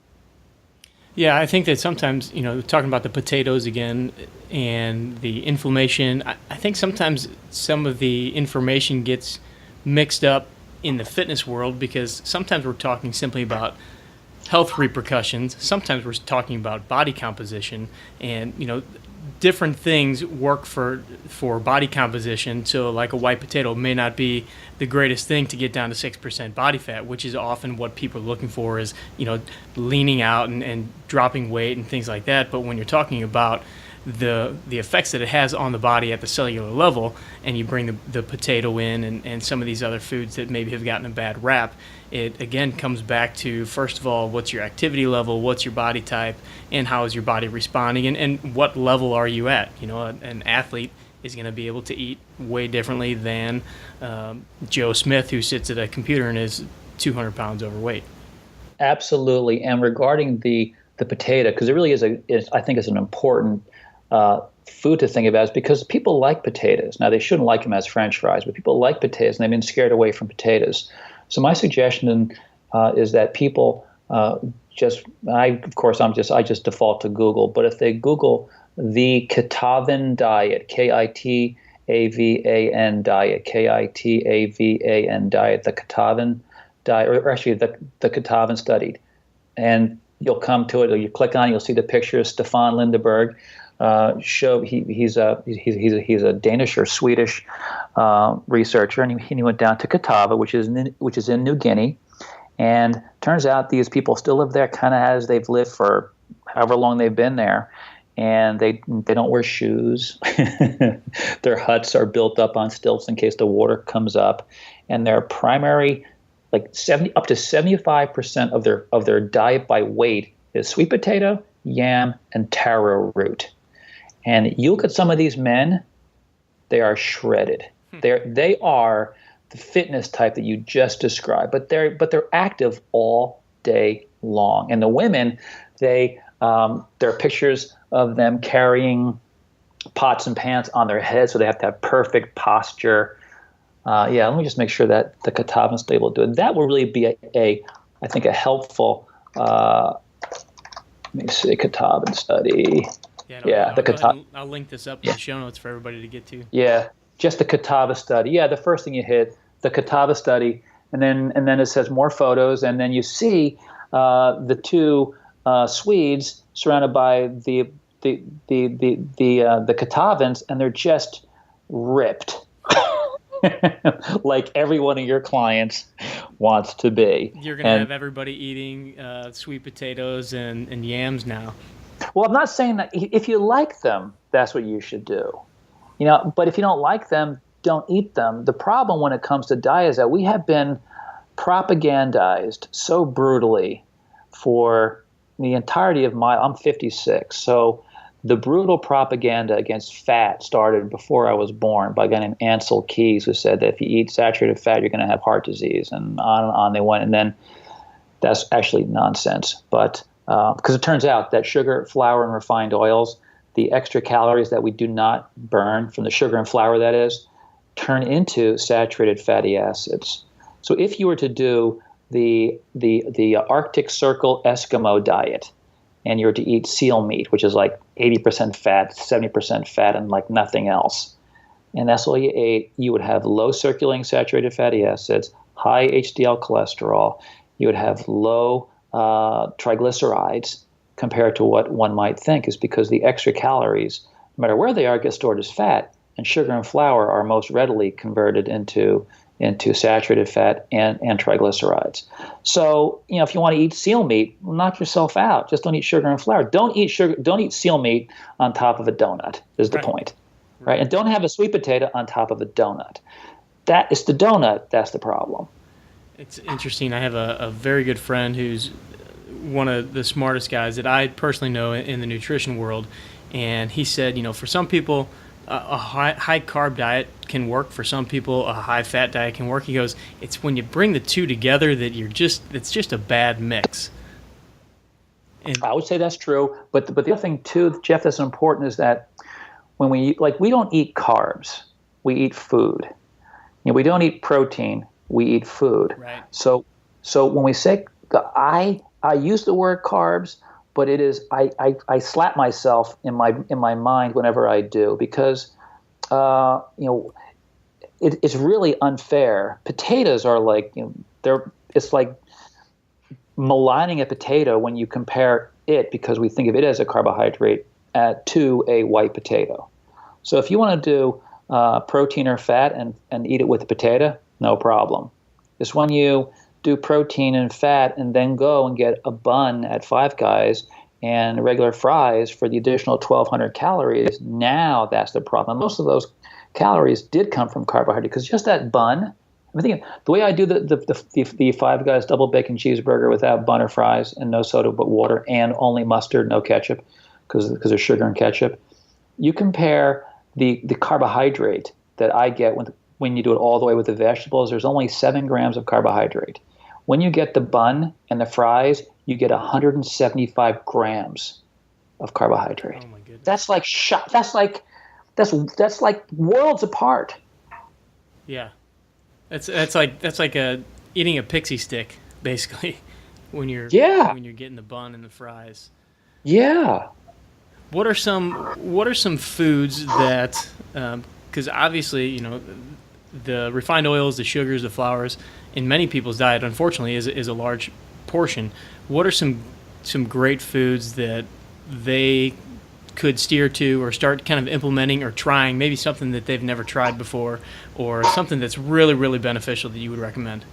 Yeah, I think that sometimes, talking about the potatoes again and the inflammation, I think sometimes some of the information gets mixed up in the fitness world, because sometimes we're talking simply about health repercussions. Sometimes we're talking about body composition, and, different things work for body composition. So like a white potato may not be the greatest thing to get down to 6% body fat, which is often what people are looking for, is, leaning out and dropping weight and things like that. But when you're talking about the effects that it has on the body at the cellular level, and you bring the potato in and some of these other foods that maybe have gotten a bad rap, it again comes back to, first of all, what's your activity level, what's your body type, and how is your body responding, and what level are you at. An athlete is going to be able to eat way differently than Joe Smith, who sits at a computer and is 200 pounds overweight. Absolutely. And regarding the potato, because it really I think it's an important food to think about, is because people like potatoes. Now, they shouldn't like them as French fries, but people like potatoes, and they've been scared away from potatoes. So my suggestion is that people I just default to Google, but if they Google the Kitavan diet, Kitavan diet, Kitavan diet, the Kitavan diet, or actually the Kitavan studied, and you'll come to it, or you click on it, you'll see the picture of Stefan Lindeberg. He's a Danish or Swedish researcher, and he went down to Kitava, which is in New Guinea, and turns out these people still live there kind of as they've lived for however long they've been there, and they don't wear shoes. Their huts are built up on stilts in case the water comes up, and their primary, up to 75% of their diet by weight is sweet potato, yam, and taro root. And you look at some of these men, they are shredded. They are the fitness type that you just described, but they're active all day long. And the women, there are pictures of them carrying pots and pans on their heads, so they have to have perfect posture. Let me just make sure that the Kitavan study will do it. That will really be I think a helpful. Let me see, Kitavan study. I'll link this up in the show notes for everybody to get to. Yeah, just the Kitava study. Yeah, the first thing you hit, the Kitava study, and then it says more photos, and then you see the two Swedes surrounded by the Kitavans, and they're just ripped. Like every one of your clients wants to be. You're going to have everybody eating sweet potatoes and yams now. Well, I'm not saying that if you like them, that's what you should do. But if you don't like them, don't eat them. The problem when it comes to diet is that we have been propagandized so brutally for the entirety of I'm 56. So the brutal propaganda against fat started before I was born by a guy named Ansel Keys, who said that if you eat saturated fat, you're going to have heart disease, and on they went. And then that's actually nonsense. But because it turns out that sugar, flour, and refined oils, the extra calories that we do not burn from the sugar and flour, that is, turn into saturated fatty acids. So if you were to do the Arctic Circle Eskimo diet, and you were to eat seal meat, which is like 80% fat, 70% fat, and like nothing else, and that's all you ate, you would have low circulating saturated fatty acids, high HDL cholesterol, you would have low triglycerides compared to what one might think, is because the extra calories, no matter where they are, get stored as fat, and sugar and flour are most readily converted into into saturated fat and triglycerides. So, if you want to eat seal meat, knock yourself out. Just don't eat sugar and flour. Don't eat seal meat on top of a donut is the point. Right? And don't have a sweet potato on top of a donut. That is the donut. That's the problem. It's interesting. I have a very good friend who's one of the smartest guys that I personally know in the nutrition world. And he said, for some people, a high carb diet can work. For some people, a high fat diet can work. He goes, it's when you bring the two together that it's just a bad mix. And I would say that's true. But the other thing too, Jeff, that's important is that when we don't eat carbs, we eat food. We don't eat protein, we eat food. Right. So when we say, I use the word carbs, but it is I slap myself in my mind whenever I do, because it's really unfair. Potatoes are like it's like maligning a potato when you compare it, because we think of it as a carbohydrate, to a white potato. So if you want to do protein or fat and eat it with a potato, no problem. It's when you do protein and fat and then go and get a bun at Five Guys and regular fries for the additional 1,200 calories, now that's the problem. Most of those calories did come from carbohydrate, because just that bun, I think the way I do the Five Guys double bacon cheeseburger without bun or fries and no soda but water and only mustard, no ketchup, because there's sugar in ketchup, you compare the carbohydrate that I get when you do it all the way with the vegetables, there's only 7 grams of carbohydrate. When you get the bun and the fries, you get 175 grams of carbohydrate. Oh my goodness. That's like that's like worlds apart. Yeah, that's like eating a pixie stick basically when you're getting the bun and the fries. Yeah. What are some foods that, because obviously the refined oils, the sugars, the flours in many people's diet, unfortunately, is a large portion. What are some great foods that they could steer to or start kind of implementing or trying, maybe something that they've never tried before, or something that's really, really beneficial that you would recommend?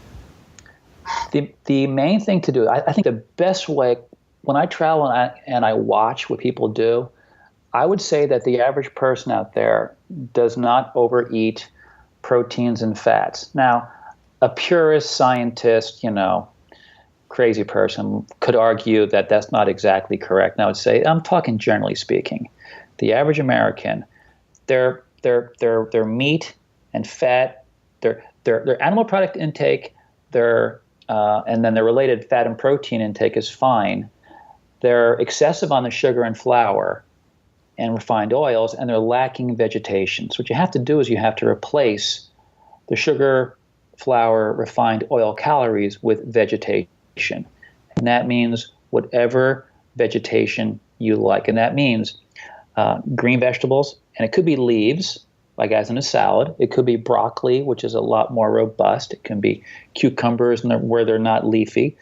The main thing to do, I think the best way, when I travel and I watch what people do, I would say that the average person out there does not overeat proteins and fats. Now, a purist scientist, crazy person could argue that that's not exactly correct. And I would say, I'm talking generally speaking, the average American, their meat and fat, their animal product intake, and then their related fat and protein intake is fine. They're excessive on the sugar and flour and refined oils, and they're lacking vegetation. So what you have to do is you have to replace the sugar, flour, refined oil calories with vegetation. And that means whatever vegetation you like. And that means green vegetables, and it could be leaves, like as in a salad. It could be broccoli, which is a lot more robust. It can be cucumbers where they're not leafy.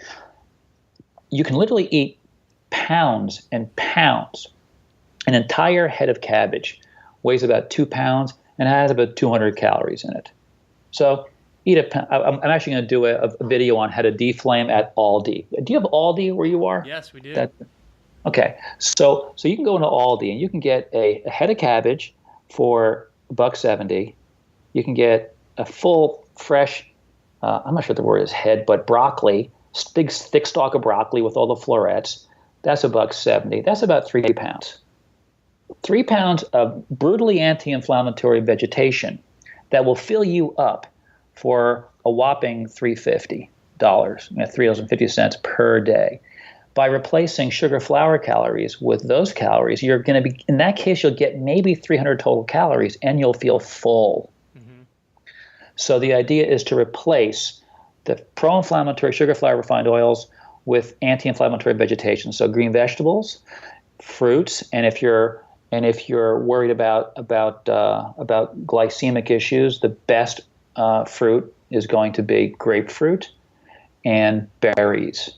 You can literally eat pounds and pounds. An entire head of cabbage weighs about 2 pounds and has about 200 calories in it. So eat a pound. I'm actually going to do a video on how to deflame at Aldi. Do you have Aldi where you are? Yes, we do. Okay. So you can go into Aldi and you can get a head of cabbage for $1.70. You can get a full, fresh, I'm not sure what the word is head, but broccoli, big thick stalk of broccoli with all the florets. That's $1.70. That's about 3 pounds. 3 pounds of brutally anti-inflammatory vegetation that will fill you up for a whopping $3.50, $3.50 per day. By replacing sugar flour calories with those calories, you're going to be, in that case, you'll get maybe 300 total calories and you'll feel full. Mm-hmm. So the idea is to replace the pro-inflammatory sugar, flour, refined oils with anti-inflammatory vegetation. So green vegetables, fruits, and if you're worried about glycemic issues, the best fruit is going to be grapefruit and berries.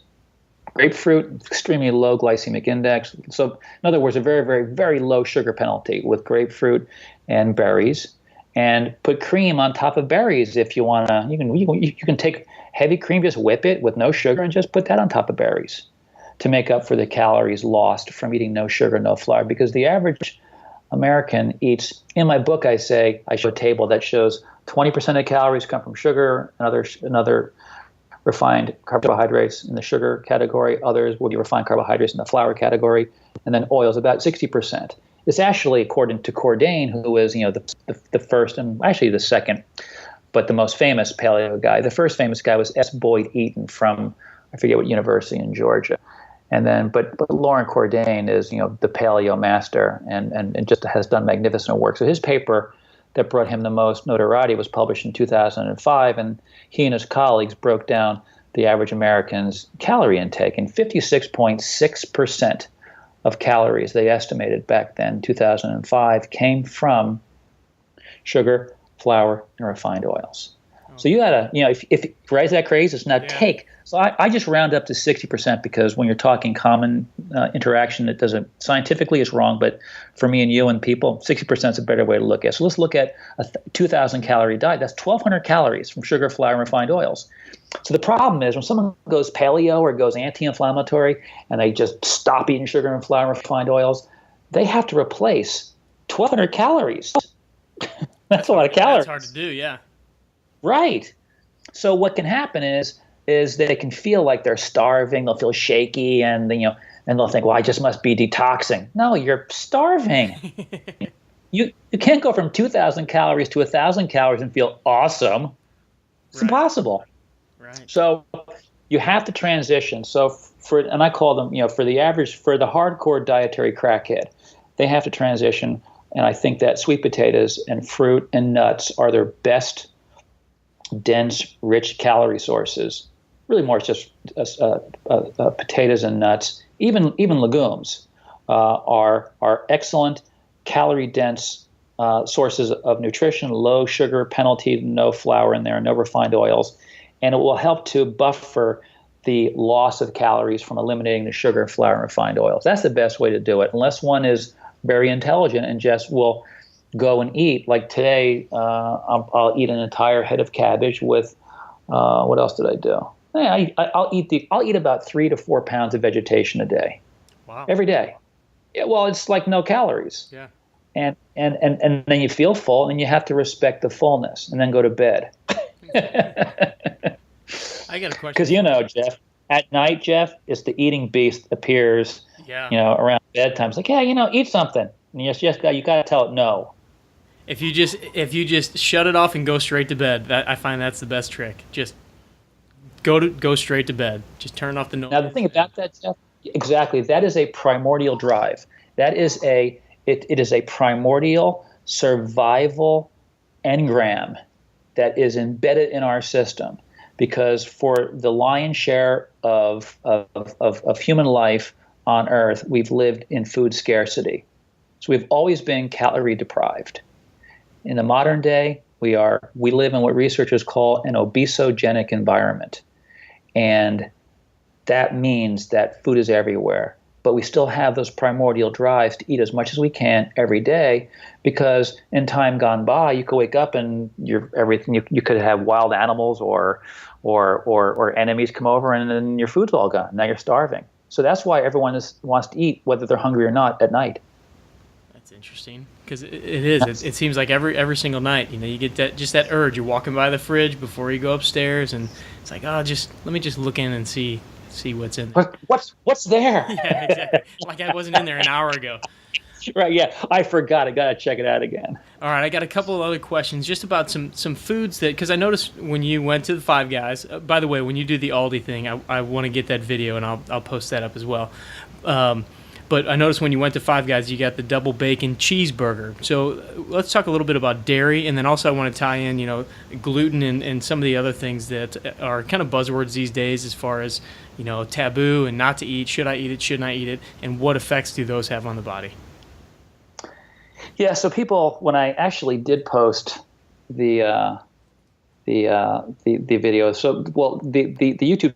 Grapefruit, extremely low glycemic index. So in other words, a very, very, very low sugar penalty with grapefruit and berries. and put cream on top of berries if you want to. You can take heavy cream, just whip it with no sugar, and just put that on top of berries to make up for the calories lost from eating no sugar, no flour. Because the average American eats, in my book I show a table that shows 20% of calories come from sugar, another refined carbohydrates in the sugar category, others would be refined carbohydrates in the flour category, and then oils about 60%. It's actually, according to Cordain, who is the first and actually the second, but the most famous paleo guy. The first famous guy was S. Boyd Eaton from, I forget what university in Georgia. And then, but Lauren Cordain is, the paleo master and just has done magnificent work. So his paper that brought him the most notoriety was published in 2005, and he and his colleagues broke down the average American's calorie intake, and 56.6% of calories they estimated back then, 2005, came from sugar, flour, and refined oils. So you gotta, if right, is that crazy? It's not take. So I just round up to 60% because when you're talking common interaction, it doesn't, scientifically it's wrong, but for me and you and people, 60% is a better way to look at it. So let's look at a 2,000 calorie diet. That's 1,200 calories from sugar, flour, and refined oils. So the problem is when someone goes paleo or goes anti-inflammatory and they just stop eating sugar and flour and refined oils, they have to replace 1,200 calories. That's a lot of calories. That's hard to do, yeah. Right. So what can happen is they can feel like they're starving. They'll feel shaky, and and they'll think, well, I just must be detoxing. No, you're starving. You can't go from 2,000 calories to 1,000 calories and feel awesome. It's impossible. Right. So you have to transition. So and I call them, for the hardcore dietary crackhead, they have to transition. And I think that sweet potatoes and fruit and nuts are their best dense, rich calorie sources. Really more it's just potatoes and nuts. Even legumes are excellent calorie dense sources of nutrition, low sugar penalty, no flour in there, no refined oils, and it will help to buffer the loss of calories from eliminating the sugar, flour, and refined oils. That's the best way to do it, unless one is very intelligent and just will go and eat. Like today, I'll eat an entire head of cabbage with what else did I do? Yeah, I'll eat about 3 to 4 pounds of vegetation a day. Wow. Every day. Yeah, well, it's like no calories. Yeah. And then you feel full, and you have to respect the fullness, and then go to bed. I got a question. Because Jeff, at night, it's the eating beast appears. Yeah. Around bedtime. It's like, eat something, and you got to tell it no. If you just shut it off and go straight to bed, I find that's the best trick. Just go straight to bed. Just turn off the noise. Now the thing about that, Jeff, exactly, that is a primordial drive. That is it is a primordial survival engram that is embedded in our system, because for the lion's share of human life on Earth, we've lived in food scarcity. So we've always been calorie deprived. In the modern day, we live in what researchers call an obesogenic environment. And that means that food is everywhere. But we still have those primordial drives to eat as much as we can every day, because in time gone by, you could wake up and you could have wild animals or enemies come over, and then your food's all gone. Now you're starving. So that's why everyone wants to eat, whether they're hungry or not, at night. That's interesting, because it seems like every single night, you get that urge. You're walking by the fridge before you go upstairs, and it's like, let me just look in and see what's in there. What's there? Yeah, exactly. Like I wasn't in there an hour ago. Right, yeah. I forgot. I got to check it out again. All right, I got a couple of other questions just about some foods because I noticed when you went to the Five Guys, by the way, when you do the Aldi thing, I want to get that video, and I'll post that up as well. But I noticed when you went to Five Guys, you got the double bacon cheeseburger. So let's talk a little bit about dairy, and then also I want to tie in, gluten and some of the other things that are kind of buzzwords these days as far as, taboo and not to eat. Should I eat it? Shouldn't I eat it? And what effects do those have on the body? Yeah, so people, when I actually did post the video, the YouTube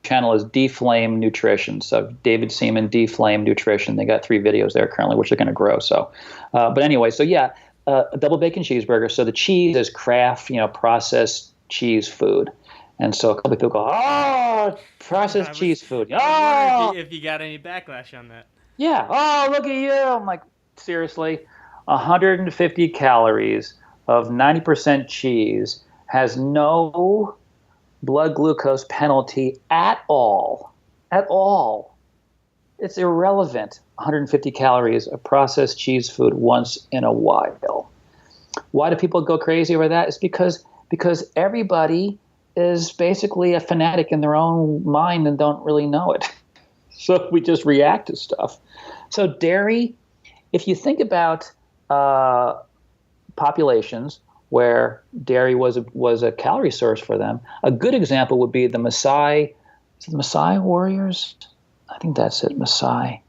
channel is Deflame Nutrition. So David Seaman, Deflame Nutrition. They got 3 videos there currently, which are going to grow. So, but anyway, so yeah, a double bacon cheeseburger. So the cheese is Kraft, processed cheese food. And so a couple of people go, oh, processed cheese food. I was Oh, wondering if you got any backlash on that. yeah. Oh, look at you. I'm like, seriously, 150 calories of 90% cheese has no blood glucose penalty at all. At all. It's irrelevant. 150 calories of processed cheese food once in a while. Why do people go crazy over that? It's because everybody is basically a fanatic in their own mind and don't really know it. So we just react to stuff. So dairy, if you think about populations where dairy was a calorie source for them, a good example would be the Maasai. Is it the Maasai warriors? I think that's it, Maasai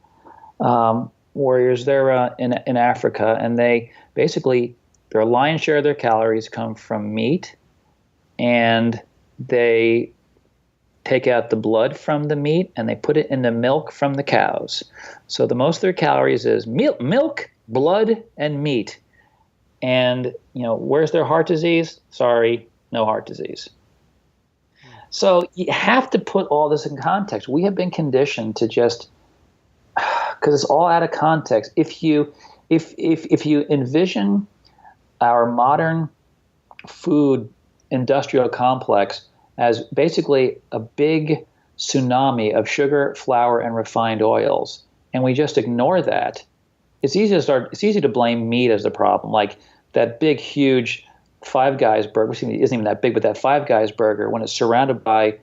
warriors. They're in Africa, and they basically, their lion's share of their calories come from meat, and they take out the blood from the meat and they put it in the milk from the cows. So the most of their calories is milk, blood, and meat. And where's their heart disease? Sorry, no heart disease. So you have to put all this in context. We have been conditioned to just, because it's all out of context. If you envision our modern food industrial complex as basically a big tsunami of sugar, flour, and refined oils, and we just ignore that, it's easy to blame meat as the problem. Like that big, huge Five Guys burger, which isn't even that big, but that Five Guys burger, when it's surrounded by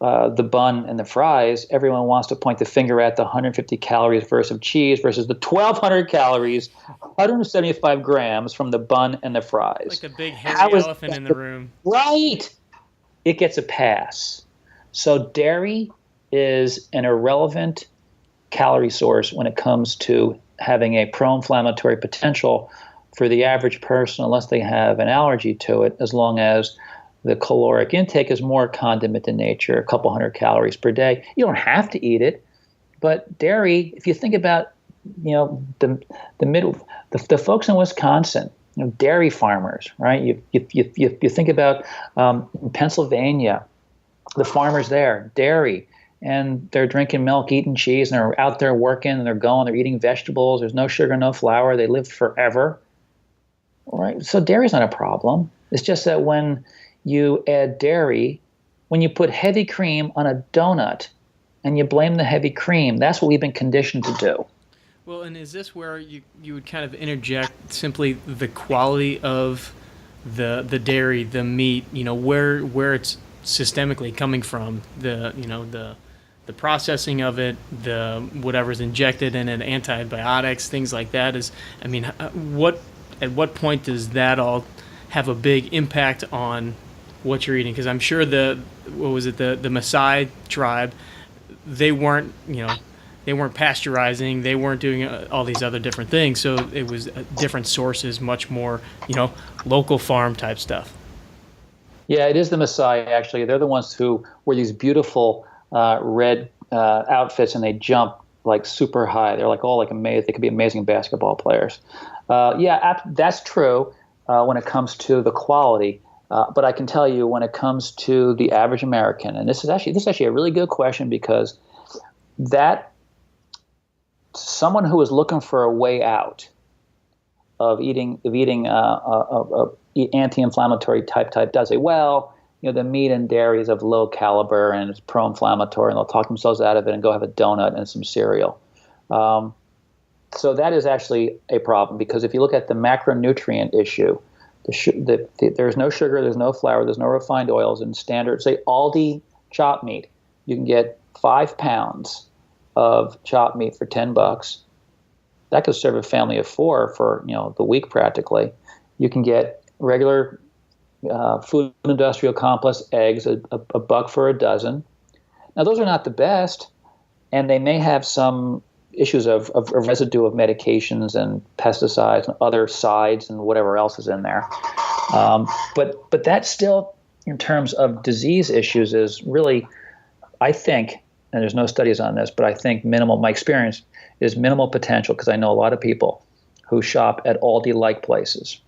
the bun and the fries, everyone wants to point the finger at the 150 calories versus cheese versus the 1,200 calories, 175 grams from the bun and the fries. Like the big hairy elephant in the room. Right. It gets a pass. So dairy is an irrelevant calorie source when it comes to having a pro-inflammatory potential for the average person, unless they have an allergy to it, as long as the caloric intake is more condiment in nature, a couple hundred calories per day. You don't have to eat it, but dairy, if you think about, the folks in Wisconsin, dairy farmers, right? You think about Pennsylvania, the farmers there, dairy, and they're drinking milk, eating cheese, and they're out there working, and they're eating vegetables. There's no sugar, no flour. They live forever, right? So dairy's not a problem. It's just that when you add dairy, when you put heavy cream on a donut and you blame the heavy cream, that's what we've been conditioned to do. Well, and is this where you would kind of interject simply the quality of the dairy, the meat, where it's systemically coming from, the processing of it, the whatever's injected in it, antibiotics, things like that at what point does that all have a big impact on what you're eating? Because I'm sure the Maasai tribe, they weren't pasteurizing, they weren't doing all these other different things, so it was different sources, much more local farm type stuff. Yeah, it is the Maasai, actually. They're the ones who wear these beautiful red outfits, and they jump like super high. They're like all like amazing. They could be amazing basketball players. That's true when it comes to the quality. But I can tell you when it comes to the average American, and this is actually a really good question, because that someone who is looking for a way out of eating anti-inflammatory type does say, well, the meat and dairy is of low caliber and it's pro-inflammatory, and they'll talk themselves out of it and go have a donut and some cereal. So that is actually a problem, because if you look at the macronutrient issue, there's no sugar, there's no flour, there's no refined oils. In standard, say Aldi chopped meat, you can get 5 pounds of chopped meat for $10. That could serve a family of 4 for the week practically. You can get regular food industrial complex eggs, a buck for a dozen. Now those are not the best, and they may have some issues of residue of medications and pesticides and other sides and whatever else is in there. But that still, in terms of disease issues, is really, I think, and there's no studies on this, but I think minimal. My experience is minimal potential, because I know a lot of people who shop at Aldi-like places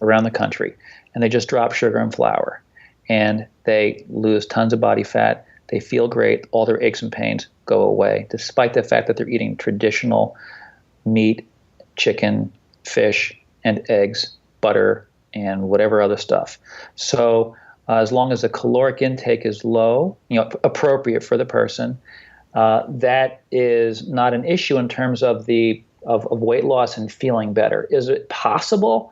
around the country, and they just drop sugar and flour, and they lose tons of body fat. They feel great. All their aches and pains go away, despite the fact that they're eating traditional meat, chicken, fish, and eggs, butter, and whatever other stuff. So as long as the caloric intake is low, appropriate for the person, that is not an issue in terms of of weight loss and feeling better. Is it possible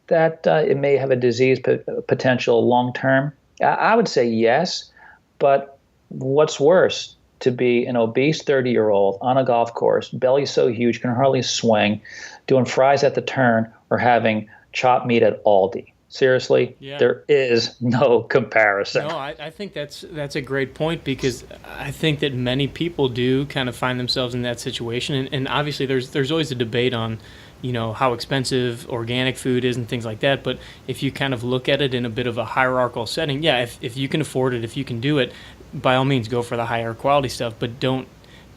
that it may have a disease potential long term? I would say yes, but what's worse, to be an obese 30-year-old on a golf course, belly so huge can hardly swing, doing fries at the turn, or having chopped meat at Aldi? Seriously, There is no comparison. No, I think that's a great point, because I think that many people do kind of find themselves in that situation, and obviously there's always a debate on, how expensive organic food is and things like that. But if you kind of look at it in a bit of a hierarchical setting, if you can afford it, if you can do it, by all means go for the higher quality stuff, but don't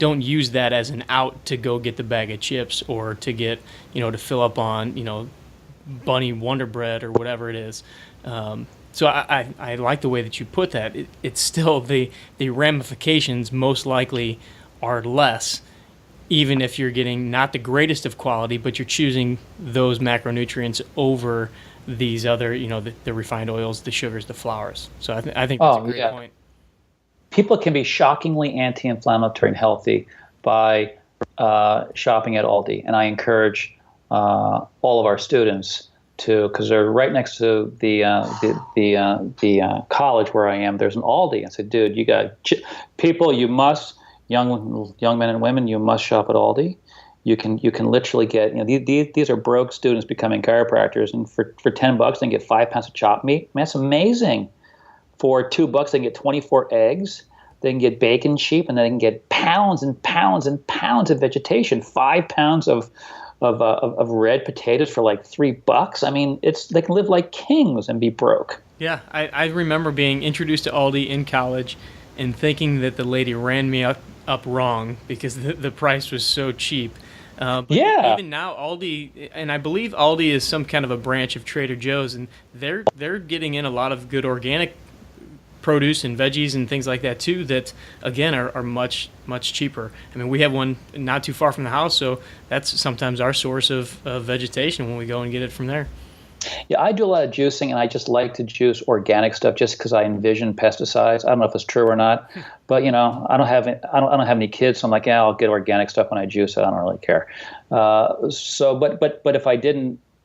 use that as an out to go get the bag of chips, or to get, to fill up on, Bunny Wonder Bread or whatever it is. So I like the way that you put that. It's still the ramifications most likely are less, even if you're getting not the greatest of quality, but you're choosing those macronutrients over these other, the refined oils, the sugars, the flours. So I think that's a great point. People can be shockingly anti-inflammatory and healthy by shopping at Aldi, and I encourage all of our students to, because they're right next to the college where I am. There's an Aldi. I said, dude, you got people. You must, young men and women, you must shop at Aldi. You can literally get, these are broke students becoming chiropractors, and for $10 they can get 5 pounds of chopped meat. Man, that's amazing. For $2 they can get 24 eggs. They can get bacon cheap, and they can get pounds and pounds and pounds of vegetation. 5 pounds of red potatoes for like $3. I mean, they can live like kings and be broke. Yeah, I remember being introduced to Aldi in college and thinking that the lady ran me up wrong because the price was so cheap. But even now, Aldi, and I believe Aldi is some kind of a branch of Trader Joe's, and they're getting in a lot of good organic produce and veggies and things like that too, that again are much cheaper. I mean, we have one not too far from the house, so that's sometimes our source of vegetation when we go and get it from there. Yeah, I do a lot of juicing, and I just like to juice organic stuff just because I envision pesticides. I don't know if it's true or not, but I don't have any kids, so I'm like, I'll get organic stuff when I juice it. I don't really care. But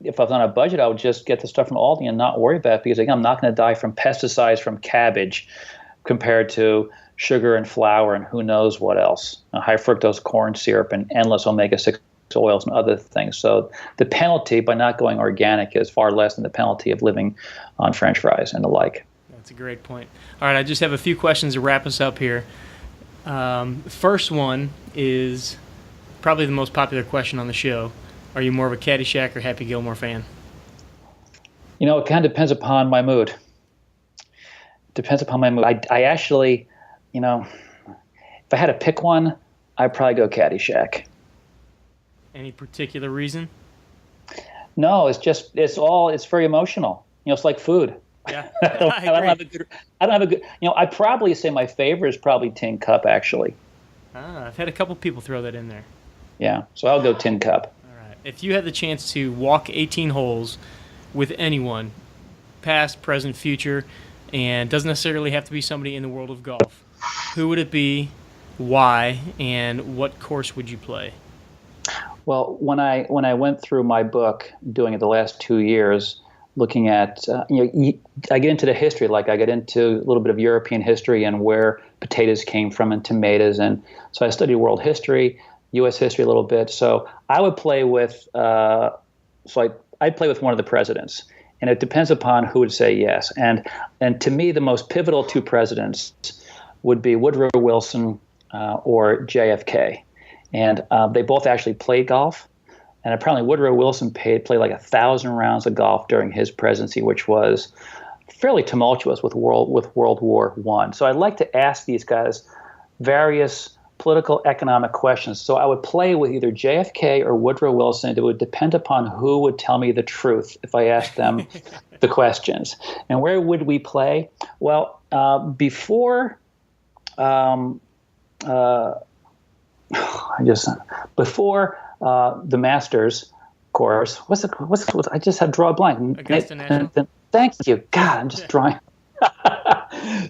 if I was on a budget, I would just get the stuff from Aldi and not worry about it, because again, I'm not going to die from pesticides from cabbage compared to sugar and flour and who knows what else, high fructose corn syrup and endless omega-6 oils and other things. So the penalty by not going organic is far less than the penalty of living on French fries and the like. That's a great point. All right, I just have a few questions to wrap us up here. First one is probably the most popular question on the show. Are you more of a Caddyshack or Happy Gilmore fan? It kind of depends upon my mood. I actually, if I had to pick one, I'd probably go Caddyshack. Any particular reason? No, it's very emotional. It's like food. Yeah, I don't have a good. I'd probably say my favorite is probably Tin Cup, actually. I've had a couple people throw that in there. Yeah, so I'll go Tin Cup. If you had the chance to walk 18 holes with anyone, past, present, future, and doesn't necessarily have to be somebody in the world of golf, who would it be, why, and what course would you play? Well, when I went through my book, doing it the last 2 years, looking at, I get into the history, like I get into a little bit of European history and where potatoes came from and tomatoes. And so I studied world history, U.S. history a little bit. So I would play with, I'd play with one of the presidents, and it depends upon who would say yes. And to me, the most pivotal two presidents would be Woodrow Wilson or JFK. And they both actually played golf. And apparently Woodrow Wilson played like 1,000 rounds of golf during his presidency, which was fairly tumultuous with World War I. So I'd like to ask these guys various political economic questions. So I would play with either JFK or Woodrow Wilson. It would depend upon who would tell me the truth if I asked them the questions. And where would we play? Well, before the Masters course, I just had draw a blank. Augusta National. Thank you. God, I'm just drawing.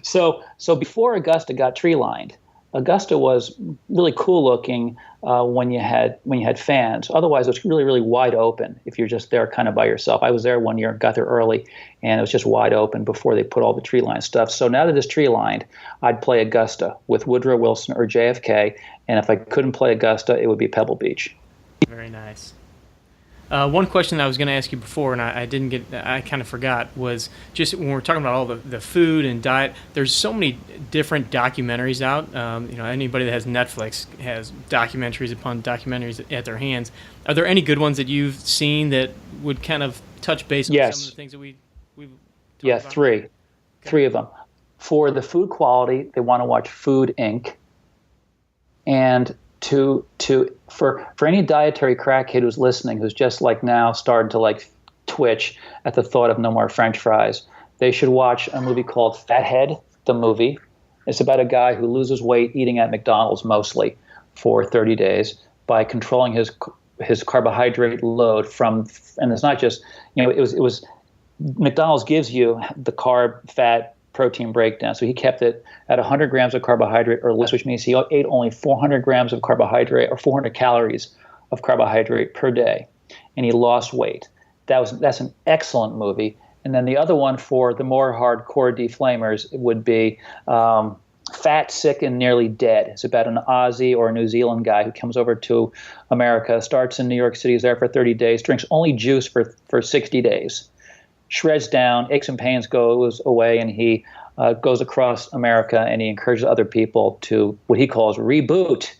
So before Augusta got tree lined, Augusta was really cool looking when you had fans. Otherwise, it was really, really wide open if you're just there kind of by yourself. I was there one year, got there early, and it was just wide open before they put all the tree line stuff. So now that it's tree lined, I'd play Augusta with Woodrow Wilson or JFK, and if I couldn't play Augusta, it would be Pebble Beach. Very nice. One question that I was going to ask you before, and I kind of forgot, was just when we're talking about all the food and diet, there's so many different documentaries out. Anybody that has Netflix has documentaries upon documentaries at their hands. Are there any good ones that you've seen that would kind of touch base on some of the things that we've talked about? Three of them. For the food quality, they want to watch Food Inc. And for any dietary crackhead who's listening, who's just like now starting to like twitch at the thought of no more French fries, they should watch a movie called Fathead, the movie. It's about a guy who loses weight eating at McDonald's mostly for 30 days by controlling his carbohydrate load and it's not just, it was McDonald's gives you the carb, fat, protein breakdown. So he kept it at 100 grams of carbohydrate or less, which means he ate only 400 grams of carbohydrate or 400 calories of carbohydrate per day, and he lost weight. That's an excellent movie. And then the other one for the more hardcore deflamers would be Fat, Sick, and Nearly Dead. It's about an Aussie or a New Zealand guy who comes over to America, starts in New York City, is there for 30 days, drinks only juice for 60 days. Shreds down, aches and pains goes away, and he goes across America, and he encourages other people to what he calls reboot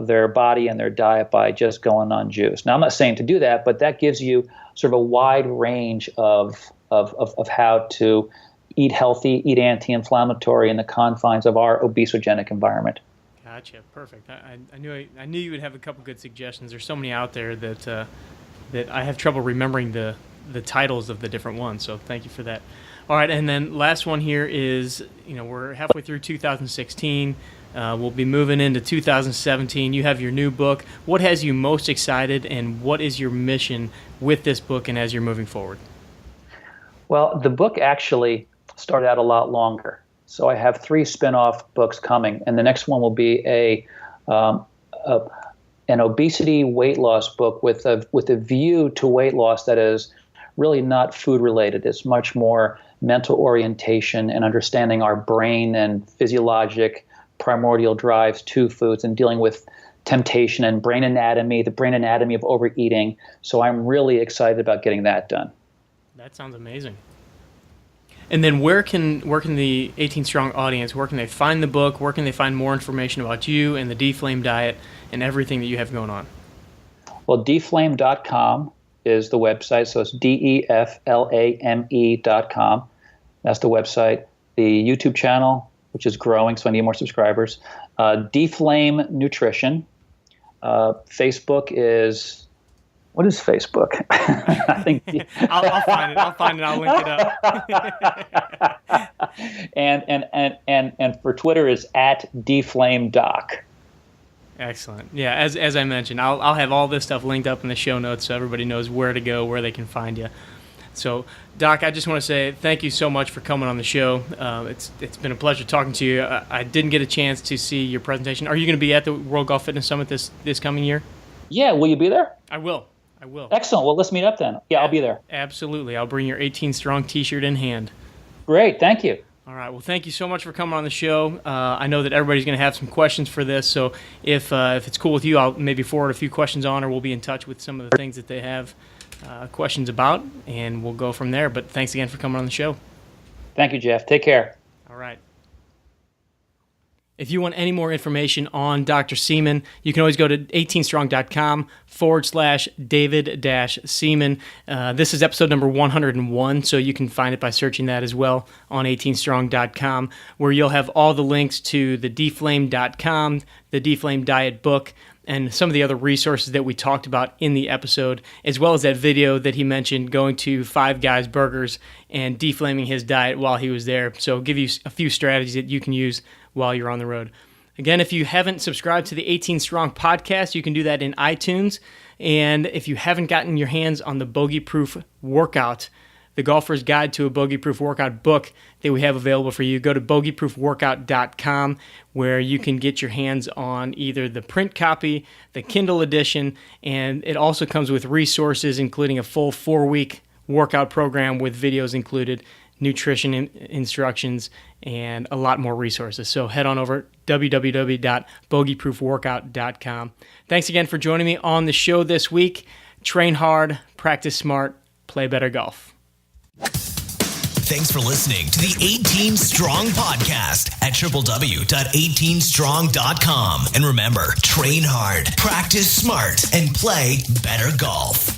their body and their diet by just going on juice. Now, I'm not saying to do that, but that gives you sort of a wide range of how to eat healthy, eat anti-inflammatory in the confines of our obesogenic environment. Gotcha, perfect. I knew you would have a couple good suggestions. There's so many out there that I have trouble remembering the titles of the different ones, so thank you for that. All right, and then last one here is, we're halfway through 2016. We'll be moving into 2017. You have your new book. What has you most excited, and what is your mission with this book and as you're moving forward? Well, the book actually started out a lot longer. So I have 3 spin-off books coming, and the next one will be an obesity weight loss book with a view to weight loss that is really not food related. It's much more mental orientation and understanding our brain and physiologic primordial drives to foods and dealing with temptation and brain anatomy, the brain anatomy of overeating. So I'm really excited about getting that done. That sounds amazing. And then where can the 18 Strong audience, where can they find the book? Where can they find more information about you and the Deflame diet and everything that you have going on? Well, deflame.com is the website. So it's DEFLAME.com. That's the website. The YouTube channel, which is growing, so I need more subscribers. Deflame Nutrition. Facebook is... What is Facebook? I think I'll find it. I'll link it up. and for Twitter is @DeflameDoc. Excellent. Yeah, as I mentioned, I'll have all this stuff linked up in the show notes so everybody knows where to go, where they can find you. So, Doc, I just want to say thank you so much for coming on the show. It's been a pleasure talking to you. I didn't get a chance to see your presentation. Are you going to be at the World Golf Fitness Summit this coming year? Yeah, will you be there? I will. Excellent. Well, let's meet up then. Yeah, I'll be there. Absolutely. I'll bring your 18 Strong t-shirt in hand. Great. Thank you. All right. Well, thank you so much for coming on the show. I know that everybody's going to have some questions for this, so if it's cool with you, I'll maybe forward a few questions on, or we'll be in touch with some of the things that they have questions about, and we'll go from there. But thanks again for coming on the show. Thank you, Jeff. Take care. All right. If you want any more information on Dr. Seaman, you can always go to 18strong.com/David-Seaman. This is episode number 101, so you can find it by searching that as well on 18strong.com, where you'll have all the links to the deflame.com, the Deflame Diet book, and some of the other resources that we talked about in the episode, as well as that video that he mentioned going to Five Guys Burgers and deflaming his diet while he was there. So I'll give you a few strategies that you can use while you're on the road. Again, if you haven't subscribed to the 18 Strong podcast, you can do that in iTunes. And if you haven't gotten your hands on the Bogey Proof Workout, the Golfer's Guide to a Bogey Proof Workout book that we have available for you, go to bogeyproofworkout.com, where you can get your hands on either the print copy, the Kindle edition, and it also comes with resources, including a full 4-week workout program with videos included, nutrition instructions, and a lot more resources. So head on over www.bogeyproofworkout.com. Thanks again for joining me on the show this week. Train hard, practice smart, play better golf. Thanks for listening to the 18 Strong podcast at www.18strong.com. And remember, train hard, practice smart, and play better golf.